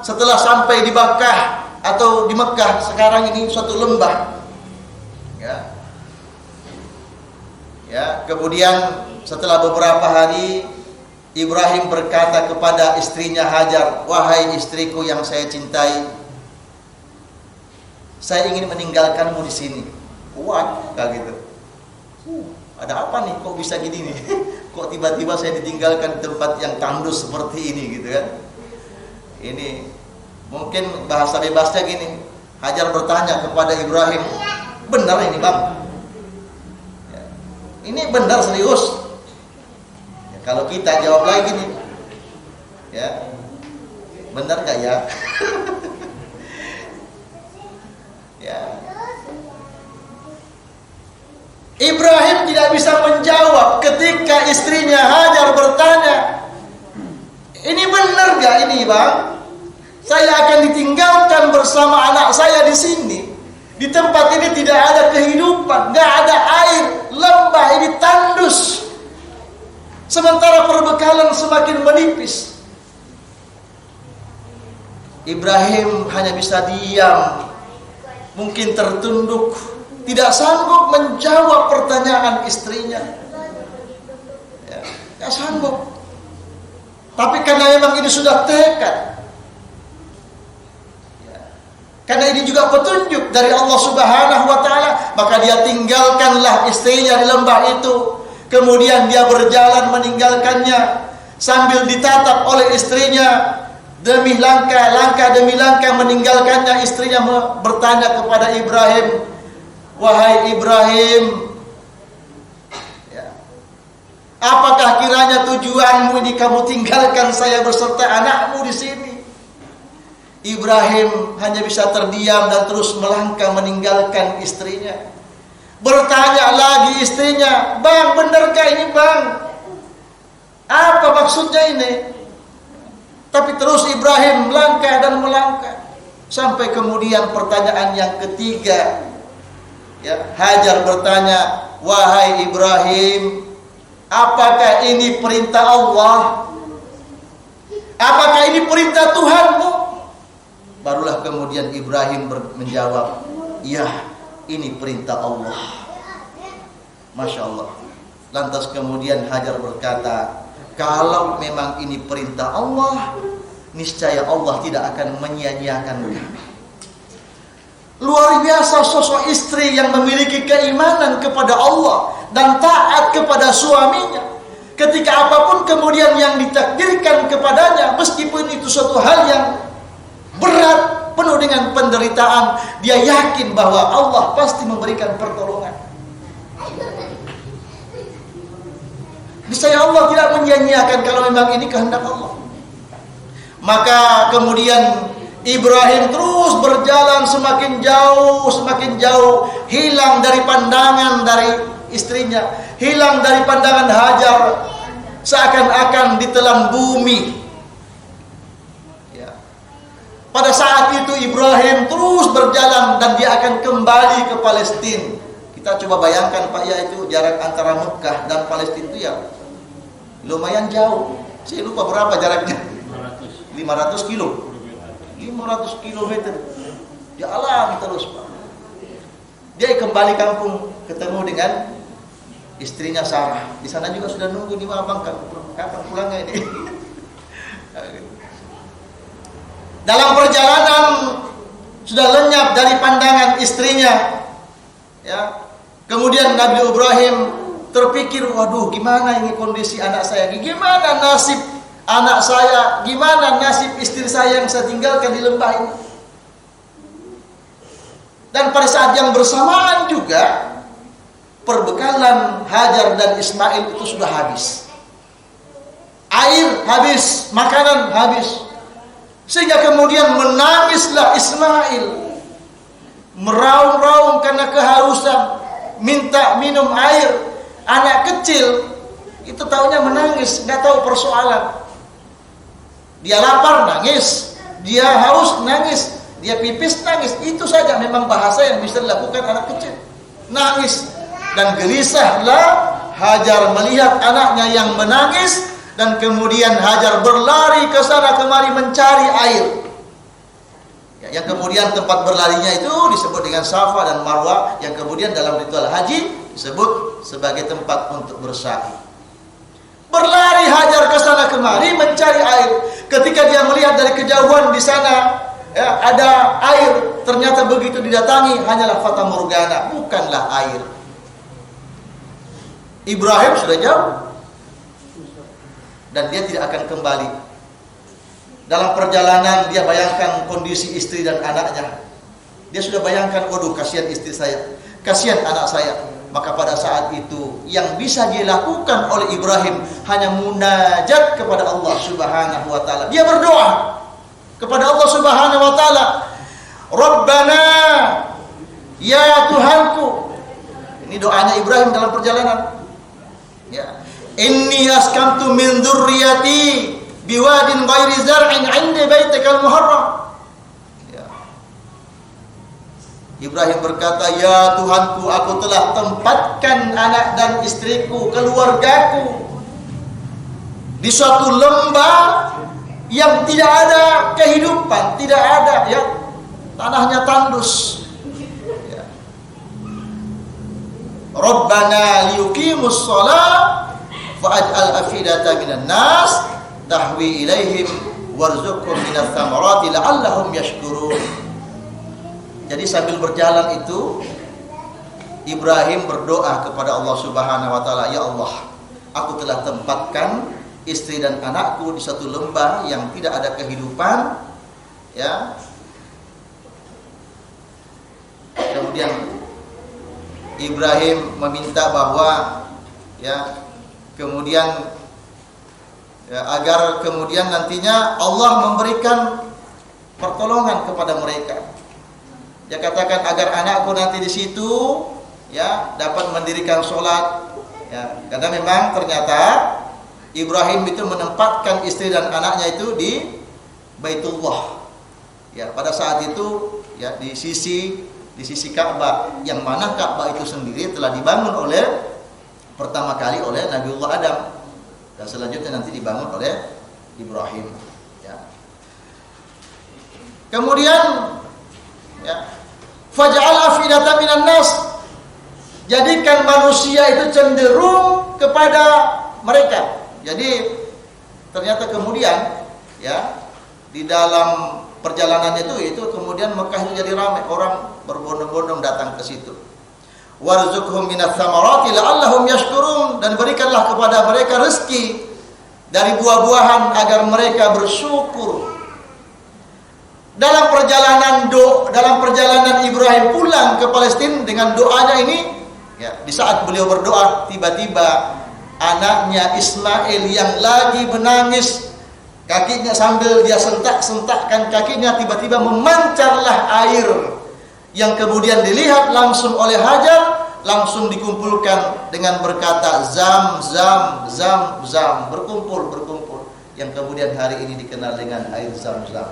Setelah sampai di Bakkah atau di Mekkah, sekarang ini suatu lembah. Kemudian setelah beberapa hari, Ibrahim berkata kepada istrinya Hajar, "Wahai istriku yang saya cintai, saya ingin meninggalkanmu di sini." Kuat kayak gitu. Ada apa nih? Kok bisa gini nih? Kok tiba-tiba saya ditinggalkan di tempat yang tandus seperti ini gitu kan? Ini mungkin bahasa bebasnya gini. Hajar bertanya kepada Ibrahim, "Benar ini bang? Ini benar serius?" Kalau kita jawab lagi nih, benar gak ya? Ibrahim tidak bisa menjawab ketika istrinya Hajar bertanya, "Ini benar gak ini bang? Saya akan ditinggalkan bersama anak saya di sini. Di tempat ini tidak ada kehidupan, gak ada air, lembah ini tandus. Sementara perbekalan semakin menipis." Ibrahim hanya bisa diam, mungkin tertunduk, tidak sanggup menjawab pertanyaan pertanyaan istrinya. Ya, gak sanggup. Tapi karena memang ini sudah tekad, ya, karena ini juga petunjuk dari Allah Subhanahu wa Ta'ala, maka dia tinggalkanlah istrinya di lembah itu. Kemudian dia berjalan meninggalkannya sambil ditatap oleh istrinya. Demi langkah demi langkah meninggalkannya, istrinya bertanya kepada Ibrahim, "Wahai Ibrahim, ya, apakah kiranya tujuanmu ini kamu tinggalkan saya beserta anakmu di sini?" Ibrahim hanya bisa terdiam dan terus melangkah meninggalkan istrinya. Bertanya lagi istrinya, "Bang, benarkah ini bang? Apa maksudnya ini?" Tapi terus Ibrahim melangkah dan melangkah. Sampai kemudian pertanyaan yang ketiga. Ya, Hajar bertanya, "Wahai Ibrahim, apakah ini perintah Allah? Apakah ini perintah Tuhanmu?" Barulah kemudian Ibrahim menjawab, "Ya, ini perintah Allah." Masya Allah. Lantas kemudian Hajar berkata, "Kalau memang ini perintah Allah, niscaya Allah tidak akan menyia-nyiakan kami." Luar biasa sosok istri yang memiliki keimanan kepada Allah dan taat kepada suaminya. Ketika apapun kemudian yang ditakdirkan kepadanya, meskipun itu suatu hal yang berat, penuh dengan penderitaan, dia yakin bahwa Allah pasti memberikan pertolongan. Niscaya Allah tidak menyia-nyiakan kalau memang ini kehendak Allah. Maka kemudian Ibrahim terus berjalan semakin jauh, hilang dari pandangan dari istrinya, hilang dari pandangan Hajar, seakan-akan ditelan bumi. Ya. Pada saat itu Ibrahim terus berjalan dan dia akan kembali ke Palestina. Kita coba bayangkan Pak ya, itu jarak antara Mekah dan Palestina itu ya lumayan jauh. Saya lupa berapa jaraknya. 500 kilo. 500 kilometer. Jalan terus Pak. Dia kembali kampung, ketemu dengan istrinya Sarah. Di sana juga sudah nunggu di Abang, kapan pulangnya ini. Dalam perjalanan sudah lenyap dari pandangan istrinya. Ya. Kemudian Nabi Ibrahim terpikir, waduh gimana ini kondisi anak saya, gimana nasib anak saya, gimana nasib istri saya yang saya tinggalkan di lembah ini. Dan pada saat yang bersamaan juga perbekalan Hajar dan Ismail itu sudah habis. Air habis, makanan habis. Sehingga kemudian menangislah Ismail, meraung-raung karena kehausan, minta minum air. Anak kecil itu taunya menangis, nggak tahu persoalan. Dia lapar nangis, dia haus nangis, dia pipis nangis. Itu saja memang bahasa yang bisa dilakukan anak kecil. Nangis dan gelisahlah Hajar melihat anaknya yang menangis, dan kemudian Hajar berlari ke sana kemari mencari air. Ya, yang kemudian tempat berlarinya itu disebut dengan Safa dan Marwah, yang kemudian dalam ritual haji disebut sebagai tempat untuk bersa'i. Berlari Hajar ke sana kemari mencari air. Ketika dia melihat dari kejauhan di sana ya, ada air, ternyata begitu didatangi hanyalah fata morgana, bukanlah air. Ibrahim sudah jauh dan dia tidak akan kembali. Dalam perjalanan dia bayangkan kondisi istri dan anaknya. Dia sudah bayangkan, waduh kasihan istri saya, kasihan anak saya. Maka pada saat itu yang bisa dilakukan oleh Ibrahim hanya munajat kepada Allah Subhanahu wa taala. Dia berdoa kepada Allah Subhanahu wa taala, "Rabbana, ya Tuhanku." Ini doanya Ibrahim dalam perjalanan. Ya. "Inni askantu min dzurriyyati biwadin ghairi zar'in 'inda baitikal muharram." Ibrahim berkata, "Ya Tuhanku, aku telah tempatkan anak dan istriku, keluargaku di suatu lembah yang tidak ada kehidupan, tidak ada, ya, tanahnya tandus. Ya. Rabbana liyuqimus shalah fa'aj'al afidata minan nas tahwi ilaihim warzuqhum minats thamarati la'allahum yashkurun. Jadi sambil berjalan itu Ibrahim berdoa kepada Allah Subhanahu wa taala, ya Allah, aku telah tempatkan istri dan anakku di satu lembah yang tidak ada kehidupan, ya. Kemudian Ibrahim meminta bahwa kemudian agar kemudian nantinya Allah memberikan pertolongan kepada mereka. Dia katakan agar anakku nanti di situ dapat mendirikan sholat, karena memang ternyata Ibrahim itu menempatkan istri dan anaknya itu di Baitullah. Pada saat itu di sisi Ka'bah, yang mana Ka'bah itu sendiri telah dibangun pertama kali oleh Nabiullah Adam dan selanjutnya nanti dibangun oleh Ibrahim. Kemudian faj'al afidatan minan nas, jadikan manusia itu cenderung kepada mereka. Jadi ternyata kemudian di dalam perjalanannya itu kemudian Mekah itu jadi ramai, orang berbondong-bondong datang ke situ. Warzuqhum minats thamarati la'allahum yashkurun, dan berikanlah kepada mereka rezeki dari buah-buahan agar mereka bersyukur. Dalam perjalanan Ibrahim pulang ke Palestina dengan doanya ini, di saat beliau berdoa, tiba-tiba anaknya Ismail yang lagi menangis, kakinya sambil dia sentak-sentakkan kakinya, tiba-tiba memancarlah air yang kemudian dilihat langsung oleh Hajar, langsung dikumpulkan dengan berkata zam zam zam zam, berkumpul, yang kemudian hari ini dikenal dengan air Zam-Zam.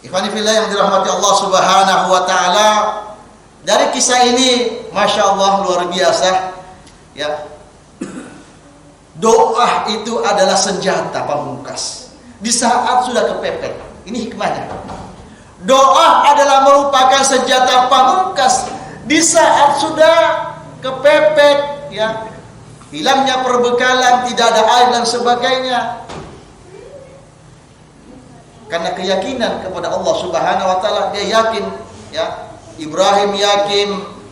Ikhwani fillah yang dirahmati Allah Subhanahu wa taala, dari kisah ini Masya Allah luar biasa, doa itu adalah senjata pamungkas di saat sudah kepepet. Ini hikmahnya. Doa adalah merupakan senjata pamungkas di saat sudah kepepet, hilangnya perbekalan, tidak ada air dan sebagainya. Karena keyakinan kepada Allah Subhanahu wa taala, dia yakin, Ibrahim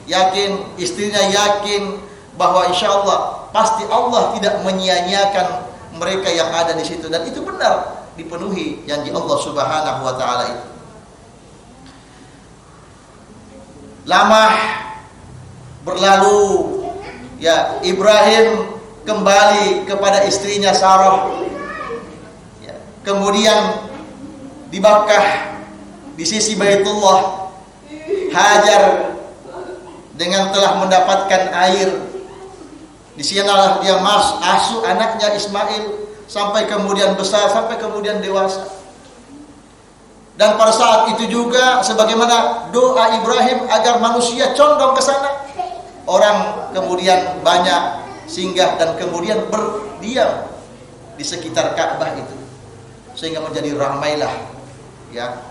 yakin, istrinya yakin bahwa insya Allah pasti Allah tidak menyia-nyiakan mereka yang ada di situ, dan itu benar dipenuhi janji Allah Subhanahu wa taala itu. Lama berlalu, Ibrahim kembali kepada istrinya Sarah. Kemudian di Makkah, di sisi Baitullah, Hajar dengan telah mendapatkan air, di sanalah dia asuh anaknya Ismail sampai kemudian besar, sampai kemudian dewasa. Dan pada saat itu juga sebagaimana doa Ibrahim agar manusia condong ke sana, orang kemudian banyak singgah dan kemudian berdiam di sekitar Ka'bah itu, sehingga menjadi ramailah,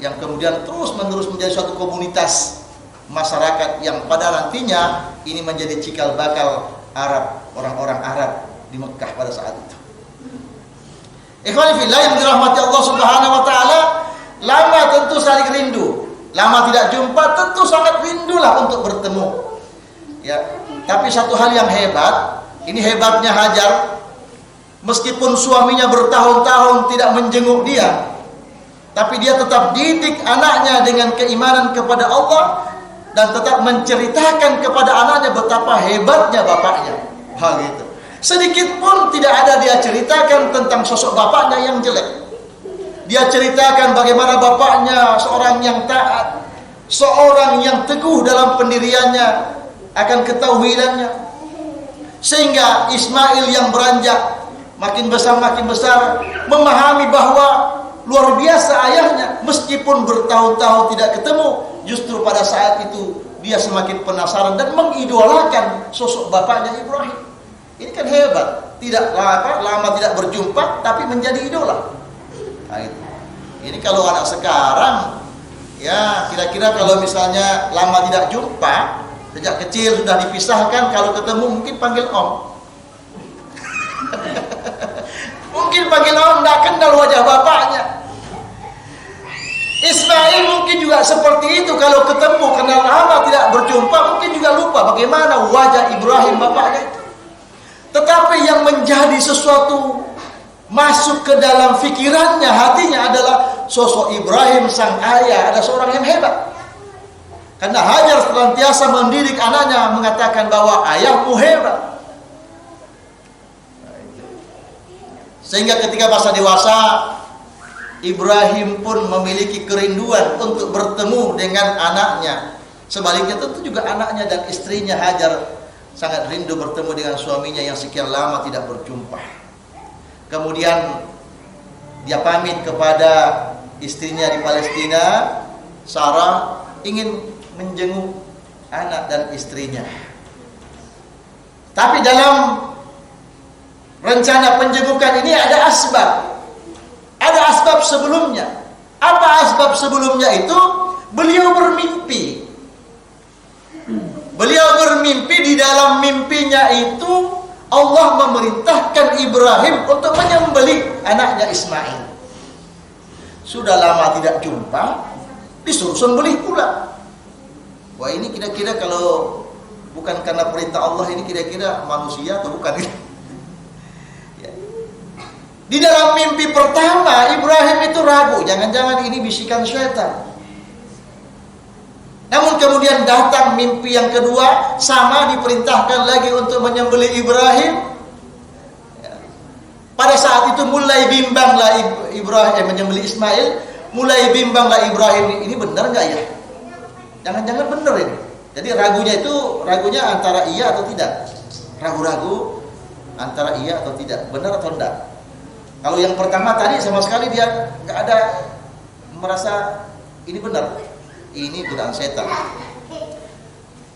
yang kemudian terus-menerus menjadi suatu komunitas masyarakat yang pada nantinya ini menjadi cikal bakal Arab, orang-orang Arab di Mekah pada saat itu. Ikhwani fillah yang dirahmati Allah Subhanahu wa taala, lama tentu saling rindu, lama tidak jumpa tentu sangat rindulah untuk bertemu. Tapi satu hal yang hebat, ini hebatnya Hajar, meskipun suaminya bertahun-tahun tidak menjenguk dia, tapi dia tetap didik anaknya dengan keimanan kepada Allah dan tetap menceritakan kepada anaknya betapa hebatnya bapaknya. Hal itu sedikit pun tidak ada dia ceritakan tentang sosok bapaknya yang jelek. Dia ceritakan bagaimana bapaknya seorang yang taat, seorang yang teguh dalam pendiriannya akan ketauhidannya, sehingga Ismail yang beranjak makin besar memahami bahwa luar biasa ayahnya, meskipun bertahun-tahun tidak ketemu, justru pada saat itu dia semakin penasaran dan mengidolakan sosok bapaknya Ibrahim. Ini kan hebat, tidak lama tidak berjumpa tapi menjadi idola. Nah, itu. Ini kalau anak sekarang Ya, kira-kira kalau misalnya lama tidak jumpa, sejak kecil sudah dipisahkan, kalau ketemu mungkin panggil om. Mungkin panggil om, tidak kenal wajah bapaknya. Ismail mungkin juga seperti itu, kalau ketemu kenal lama tidak berjumpa, mungkin juga lupa bagaimana wajah Ibrahim bapaknya itu. Tetapi yang menjadi sesuatu masuk ke dalam fikirannya, hatinya adalah sosok Ibrahim sang ayah, ada seorang yang hebat. Karena Hajar senantiasa mendidik anaknya, mengatakan bahwa ayahmu hebat. Sehingga ketika masa dewasa, Ibrahim pun memiliki kerinduan untuk bertemu dengan anaknya. Sebaliknya tentu juga anaknya dan istrinya Hajar sangat rindu bertemu dengan suaminya yang sekian lama tidak berjumpa. Kemudian dia pamit kepada istrinya di Palestina, Sarah, ingin menjenguk anak dan istrinya. Tapi dalam rencana penjengukan ini ada asbab. Ada asbab sebelumnya. Apa asbab sebelumnya itu? Beliau bermimpi. Beliau bermimpi, di dalam mimpinya itu Allah memerintahkan Ibrahim untuk menyembelih anaknya Ismail. Sudah lama tidak jumpa, disuruh sembelih pula. Wah, ini kira-kira kalau bukan karena perintah Allah, ini kira-kira manusia atau bukan? Ya. Di dalam mimpi pertama Ibrahim itu ragu, jangan-jangan ini bisikan syaitan. Namun kemudian datang mimpi yang kedua, sama diperintahkan lagi untuk menyembelih Ibrahim. Ya. Pada saat itu mulai bimbanglah Ibrahim menyembelih Ismail, mulai bimbanglah Ibrahim, ini benar nggak ya? Jangan-jangan benar ini. Jadi ragunya antara iya atau tidak. Ragu-ragu antara iya atau tidak, benar atau tidak. Kalau yang pertama tadi sama sekali dia nggak ada merasa ini benar. Ini godaan setan.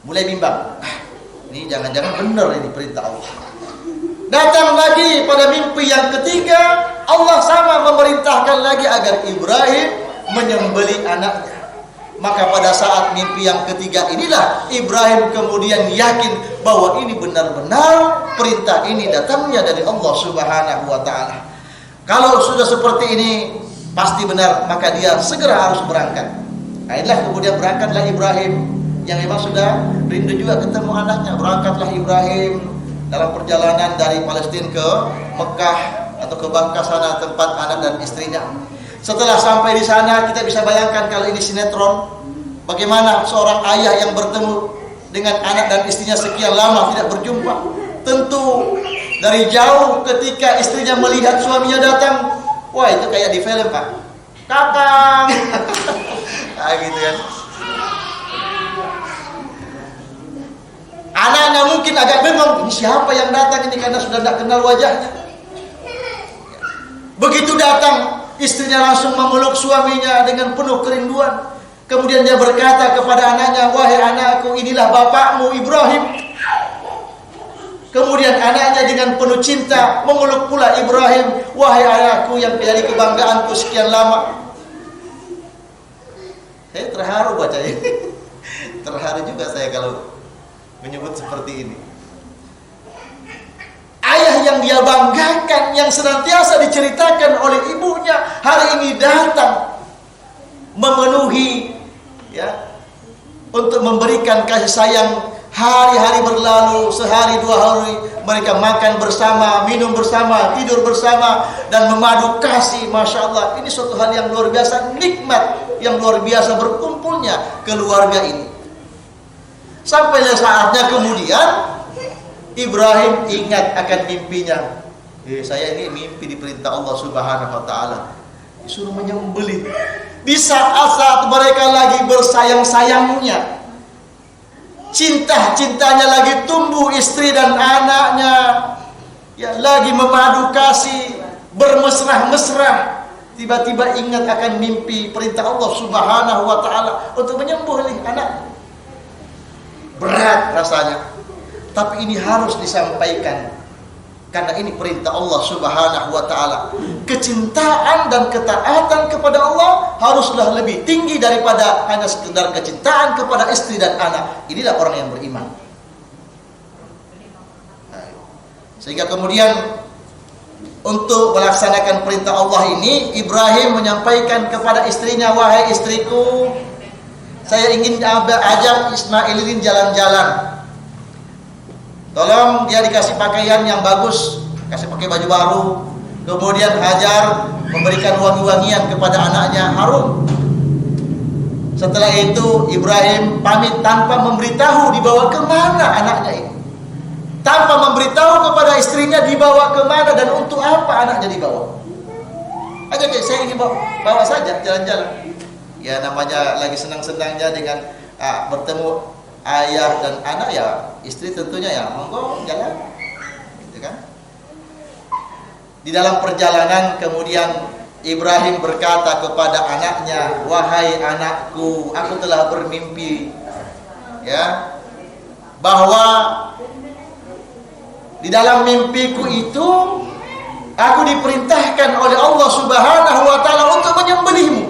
Mulai bimbang. Ini jangan-jangan benar ini perintah Allah. Datang lagi pada mimpi yang ketiga, Allah sama memerintahkan lagi agar Ibrahim menyembelih anaknya. Maka pada saat mimpi yang ketiga inilah Ibrahim kemudian yakin bahwa ini benar-benar perintah ini datangnya dari Allah Subhanahu wa taala. Kalau sudah seperti ini pasti benar, maka dia segera harus berangkat. Inilah kemudian berangkatlah Ibrahim yang memang sudah rindu juga ketemu anaknya. Berangkatlah Ibrahim dalam perjalanan dari Palestina ke Mekah atau ke Makkah sana, tempat anak dan istrinya. Setelah sampai di sana, kita bisa bayangkan kalau ini sinetron, bagaimana seorang ayah yang bertemu dengan anak dan istrinya sekian lama tidak berjumpa. Tentu dari jauh ketika istrinya melihat suaminya datang, wah itu kayak di film, Pak. Kakang. Nah, gitu kan. Anaknya mungkin agak bengong, ini siapa yang datang ini, karena sudah tidak kenal wajahnya. Begitu datang, istrinya langsung memeluk suaminya dengan penuh kerinduan. Kemudian dia berkata kepada anaknya, wahai anakku, inilah bapakmu Ibrahim. Kemudian anaknya dengan penuh cinta memeluk pula Ibrahim, wahai anakku yang menjadi kebanggaanku sekian lama. Saya terharu baca ini. Terharu juga saya kalau menyebut seperti ini. Ayah yang dia banggakan, yang senantiasa diceritakan oleh ibunya, hari ini datang memenuhi, ya, untuk memberikan kasih sayang. Hari-hari berlalu, sehari dua hari mereka makan bersama, minum bersama, tidur bersama, dan memadu kasih. Masya Allah, ini suatu hal yang luar biasa, nikmat yang luar biasa berkumpulnya keluarga ini. Sampai saatnya kemudian Ibrahim ingat akan mimpinya. Saya ini mimpi diperintah Allah Subhanahu wa taala, disuruh menyembelih. Di saat-saat mereka lagi bersayang-sayangnya, cinta-cintanya lagi tumbuh, istri dan anaknya ya lagi memadu kasih, bermesrah-mesrah, tiba-tiba ingat akan mimpi perintah Allah Subhanahu wa taala untuk menyembelih anak. Berat rasanya, tapi ini harus disampaikan karena ini perintah Allah Subhanahu wa taala. Kecintaan dan ketaatan kepada Allah haruslah lebih tinggi daripada hanya sekedar kecintaan kepada istri dan anak. Inilah orang yang beriman. Sehingga kemudian untuk melaksanakan perintah Allah ini, Ibrahim menyampaikan kepada istrinya, wahai istriku, saya ingin ajak Ismail ini jalan-jalan. Tolong dia dikasih pakaian yang bagus, kasih pakai baju baru. Kemudian Hajar memberikan wangi-wangian kepada anaknya, harum. Setelah itu Ibrahim pamit tanpa memberitahu dibawa kemana anaknya ini. Tanpa memberitahu kepada istrinya dibawa kemana dan untuk apa anaknya dibawa. Aja kayak saya ingin bawa saja jalan-jalan. Ya namanya lagi senang-senangnya dengan bertemu ayah dan anak, ya istri tentunya ya monggo jalan, gitu kan. Di dalam perjalanan kemudian Ibrahim berkata kepada anaknya, wahai anakku, aku telah bermimpi, ya, bahwa di dalam mimpiku itu aku diperintahkan oleh Allah Subhanahu wa taala untuk menyembelihmu.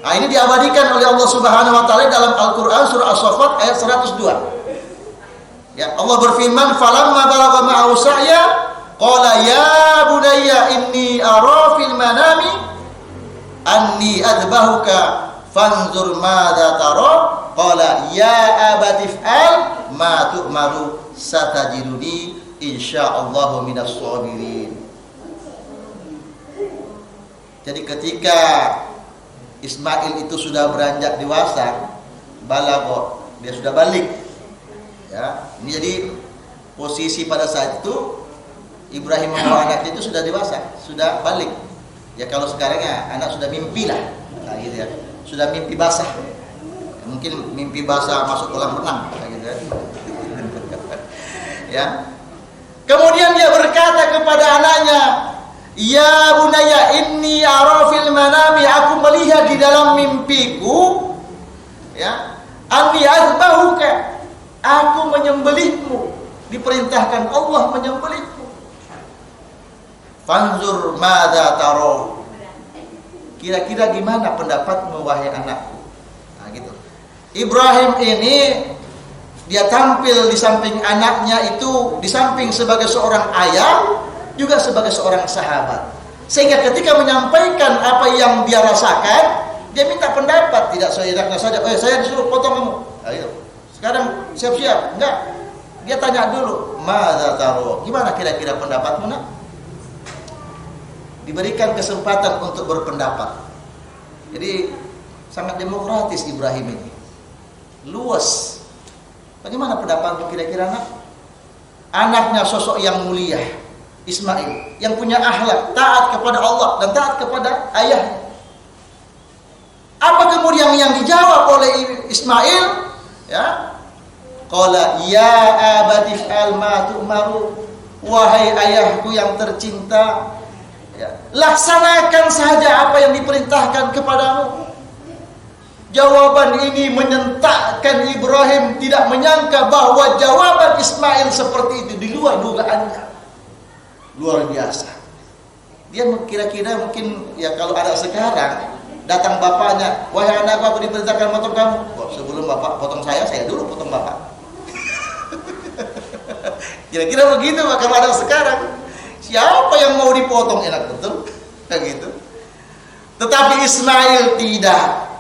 Nah, ini diabadikan oleh Allah Subhanahu wa taala dalam Al-Qur'an surah As-Saffat ayat 102. Ya, Allah berfirman, "Falamma balagha ma'ahu sa'ya, qala ya bunayya inni ara fil manami anni adbahuka fanzur madza tara." Qala ya abati fa'al ma tu'maru satajiduni insyaallahu minas shabirin. Jadi ketika Ismail itu sudah beranjak dewasa, balagha, dia sudah balik. Ya, ini jadi posisi pada saat itu Ibrahim membawa anaknya itu sudah dewasa, sudah balik. Ya kalau sekarang ya anak sudah mimpi lah, nah, gitu ya. Sudah mimpi basah. Mungkin mimpi basah masuk kolam renang, gitu ya. Ya. Kemudian dia berkata kepada anaknya, ya bunayya inni ara fil manami, aku melihat di dalam mimpiku, ya, anni azbahuka, aku menyembelihmu, diperintahkan Allah menyembelihmu. Fanzur madza tara, kira-kira gimana pendapatmu wahai anakku. Nah gitu. Ibrahim ini dia tampil di samping anaknya itu, di samping sebagai seorang ayah, juga sebagai seorang sahabat. Sehingga ketika menyampaikan apa yang dia rasakan, dia minta pendapat, tidak seenaknya saja. Saya disuruh potong kamu. Nah, gitu. Sekarang siap-siap. Enggak. Dia tanya dulu, madza taro? Gimana kira-kira pendapatmu, Nak? Diberikan kesempatan untuk berpendapat. Jadi sangat demokratis Ibrahim ini. Luas. Bagaimana pendapatmu kira-kira, Nak? Anaknya sosok yang mulia, Ismail, yang punya akhlak, taat kepada Allah dan taat kepada ayahnya. Apa kemudian yang dijawab oleh Ismail? Ya, qala ya abati fa'al ma tu'maru, wahai ayahku yang tercinta, ya, laksanakan saja apa yang diperintahkan kepadamu. Jawaban ini menyentakkan Ibrahim, tidak menyangka bahwa jawaban Ismail seperti itu, di luar dugaannya. Luar biasa. Dia kira-kira mungkin ya kalau ada sekarang, datang bapaknya, wahai anakku, aku diperintahkan potong kamu. Oh, sebelum bapak potong saya dulu potong bapak. Kira-kira begitu kalau ada sekarang. Siapa yang mau dipotong, enak betul, kayak gitu. Tetapi Ismail tidak.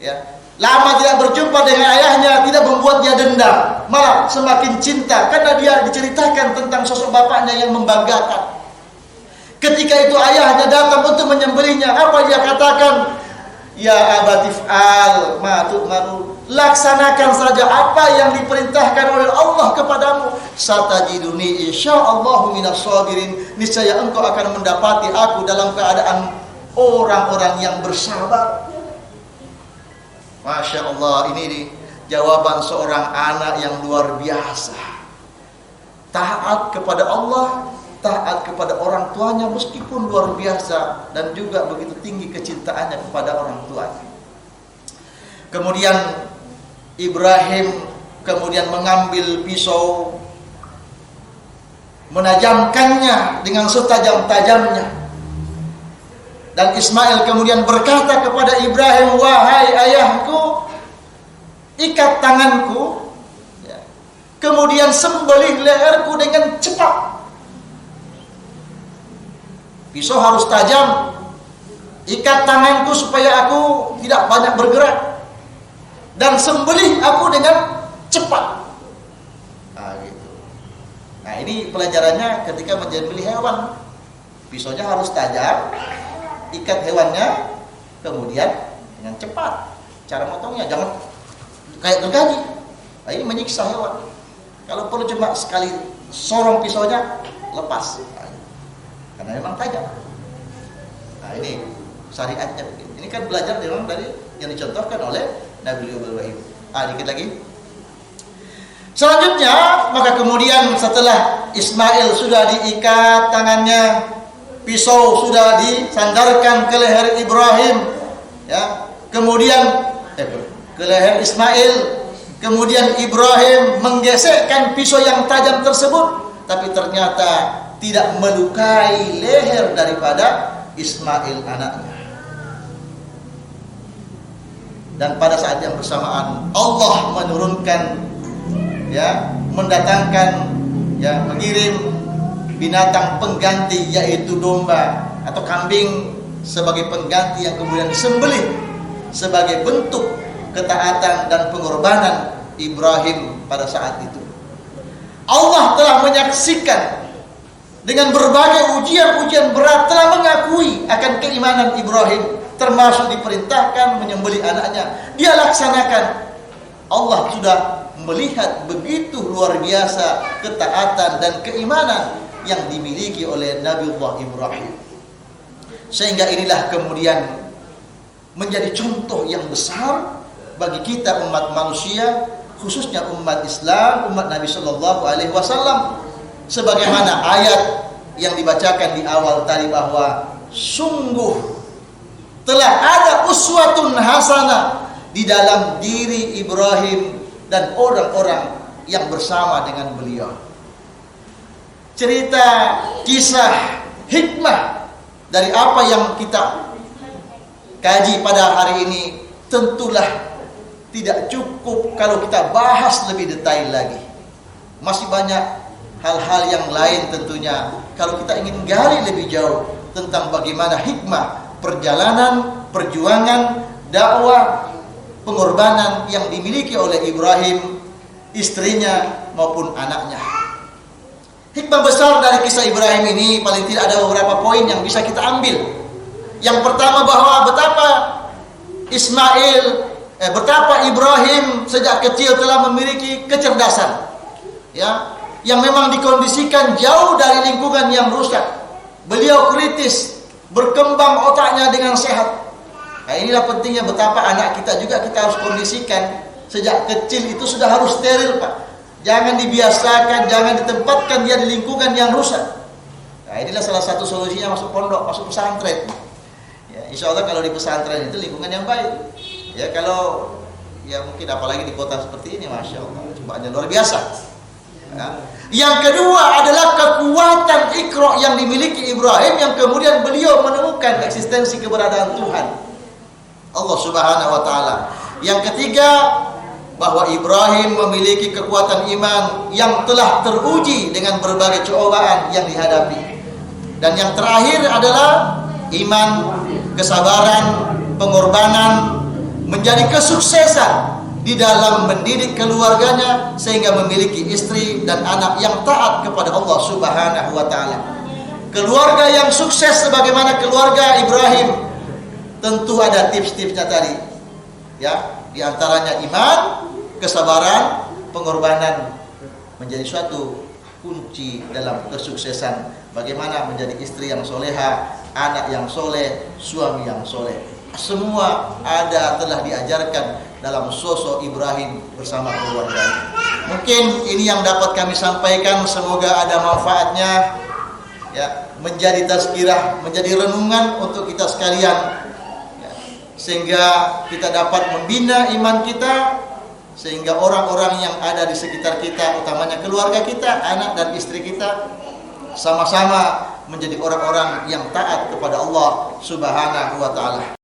Ya, lama tidak berjumpa dengan ayahnya tidak membuat dia dendam, malah semakin cinta karena dia diceritakan tentang sosok bapaknya yang membanggakan. Ketika itu ayahnya datang untuk menyembelihnya, apa dia katakan? Ya abati fa'al ma tu'maru, laksanakan saja apa yang diperintahkan oleh Allah kepadamu. Satajiduni insyaallahu minas shabirin, niscaya engkau akan mendapati aku dalam keadaan orang-orang yang bersabar. Masya Allah, ini jawaban seorang anak yang luar biasa. Taat kepada Allah, taat kepada orang tuanya meskipun luar biasa, dan juga begitu tinggi kecintaannya kepada orang tuanya. Kemudian Ibrahim kemudian mengambil pisau, menajamkannya dengan setajam-tajamnya. Dan Ismail kemudian berkata kepada Ibrahim, wahai ayahku, ikat tanganku, ya, kemudian sembelih leherku dengan cepat. Pisau harus tajam. Ikat tanganku supaya aku tidak banyak bergerak, dan sembelih aku dengan cepat. Nah, gitu. Nah, ini pelajarannya ketika menyembelih hewan. Pisaunya harus tajam, ikat hewannya, kemudian dengan cepat. Cara motongnya jangan kayak gergaji. Nah, ini menyiksa hewan. Kalau perlu cuma sekali sorong pisaunya, lepas. Nah, karena memang tajam. Nah, ini syariatnya begitu. Ini kan belajar dari yang dicontohkan oleh Nabi Ibrahim. Dikit lagi. Selanjutnya, maka kemudian setelah Ismail sudah diikat tangannya, pisau sudah disandarkan ke leher Ibrahim, ya. Kemudian ke leher Ismail, kemudian Ibrahim menggesekkan pisau yang tajam tersebut, tapi ternyata tidak melukai leher daripada Ismail anaknya. Dan pada saat yang bersamaan Allah menurunkan, ya, mendatangkan, ya, mengirim binatang pengganti, yaitu domba atau kambing sebagai pengganti yang kemudian disembelih sebagai bentuk ketaatan dan pengorbanan Ibrahim pada saat itu. Allah telah menyaksikan dengan berbagai ujian-ujian berat, telah mengakui akan keimanan Ibrahim, termasuk diperintahkan menyembelih anaknya. Dia laksanakan. Allah sudah melihat begitu luar biasa ketaatan dan keimanan yang dimiliki oleh Nabiullah Ibrahim. Sehingga inilah kemudian menjadi contoh yang besar bagi kita umat manusia, khususnya umat Islam, umat Nabi Shallallahu Alaihi Wasallam. Sebagaimana ayat yang dibacakan di awal tadi, bahwa sungguh telah ada uswatun hasanah di dalam diri Ibrahim dan orang-orang yang bersama dengan beliau. Cerita, kisah, hikmah dari apa yang kita kaji pada hari ini tentulah tidak cukup kalau kita bahas lebih detail lagi. Masih banyak hal-hal yang lain tentunya kalau kita ingin gali lebih jauh tentang bagaimana hikmah perjalanan, perjuangan, dakwah, pengorbanan yang dimiliki oleh Ibrahim, istrinya maupun anaknya. Hikmah besar dari kisah Ibrahim ini paling tidak ada beberapa poin yang bisa kita ambil. Yang pertama, bahwa betapa Ibrahim sejak kecil telah memiliki kecerdasan, ya, yang memang dikondisikan jauh dari lingkungan yang rusak. Beliau kritis, berkembang otaknya dengan sehat. Nah, inilah pentingnya betapa anak kita juga kita harus kondisikan sejak kecil itu sudah harus steril, Pak. Jangan dibiasakan, jangan ditempatkan dia di lingkungan yang rusak. Nah, inilah salah satu solusinya masuk pondok, masuk pesantren. Ya, insya Allah kalau di pesantren itu lingkungan yang baik. Ya, kalau ya mungkin apalagi di kota seperti ini, masya Allah, cobaannya luar biasa. Ya. Yang kedua adalah kekuatan Iqra yang dimiliki Ibrahim, yang kemudian beliau menemukan eksistensi keberadaan Tuhan, Allah Subhanahu wa taala. Yang ketiga, bahwa Ibrahim memiliki kekuatan iman yang telah teruji dengan berbagai cobaan yang dihadapi. Dan yang terakhir adalah iman, kesabaran, pengorbanan menjadi kesuksesan di dalam mendidik keluarganya sehingga memiliki istri dan anak yang taat kepada Allah Subhanahu wa taala. Keluarga yang sukses sebagaimana keluarga Ibrahim tentu ada tips-tipsnya tadi. Ya, di antaranya iman, kesabaran, pengorbanan menjadi suatu kunci dalam kesuksesan. Bagaimana menjadi istri yang soleha, anak yang soleh, suami yang soleh. Semua telah diajarkan dalam sosok Ibrahim bersama keluarganya. Mungkin ini yang dapat kami sampaikan, semoga ada manfaatnya, ya, menjadi tazkirah, menjadi renungan untuk kita sekalian, ya, sehingga kita dapat membina iman kita, sehingga orang-orang yang ada di sekitar kita, utamanya keluarga kita, anak dan istri kita, sama-sama menjadi orang-orang yang taat kepada Allah Subhanahu wa taala.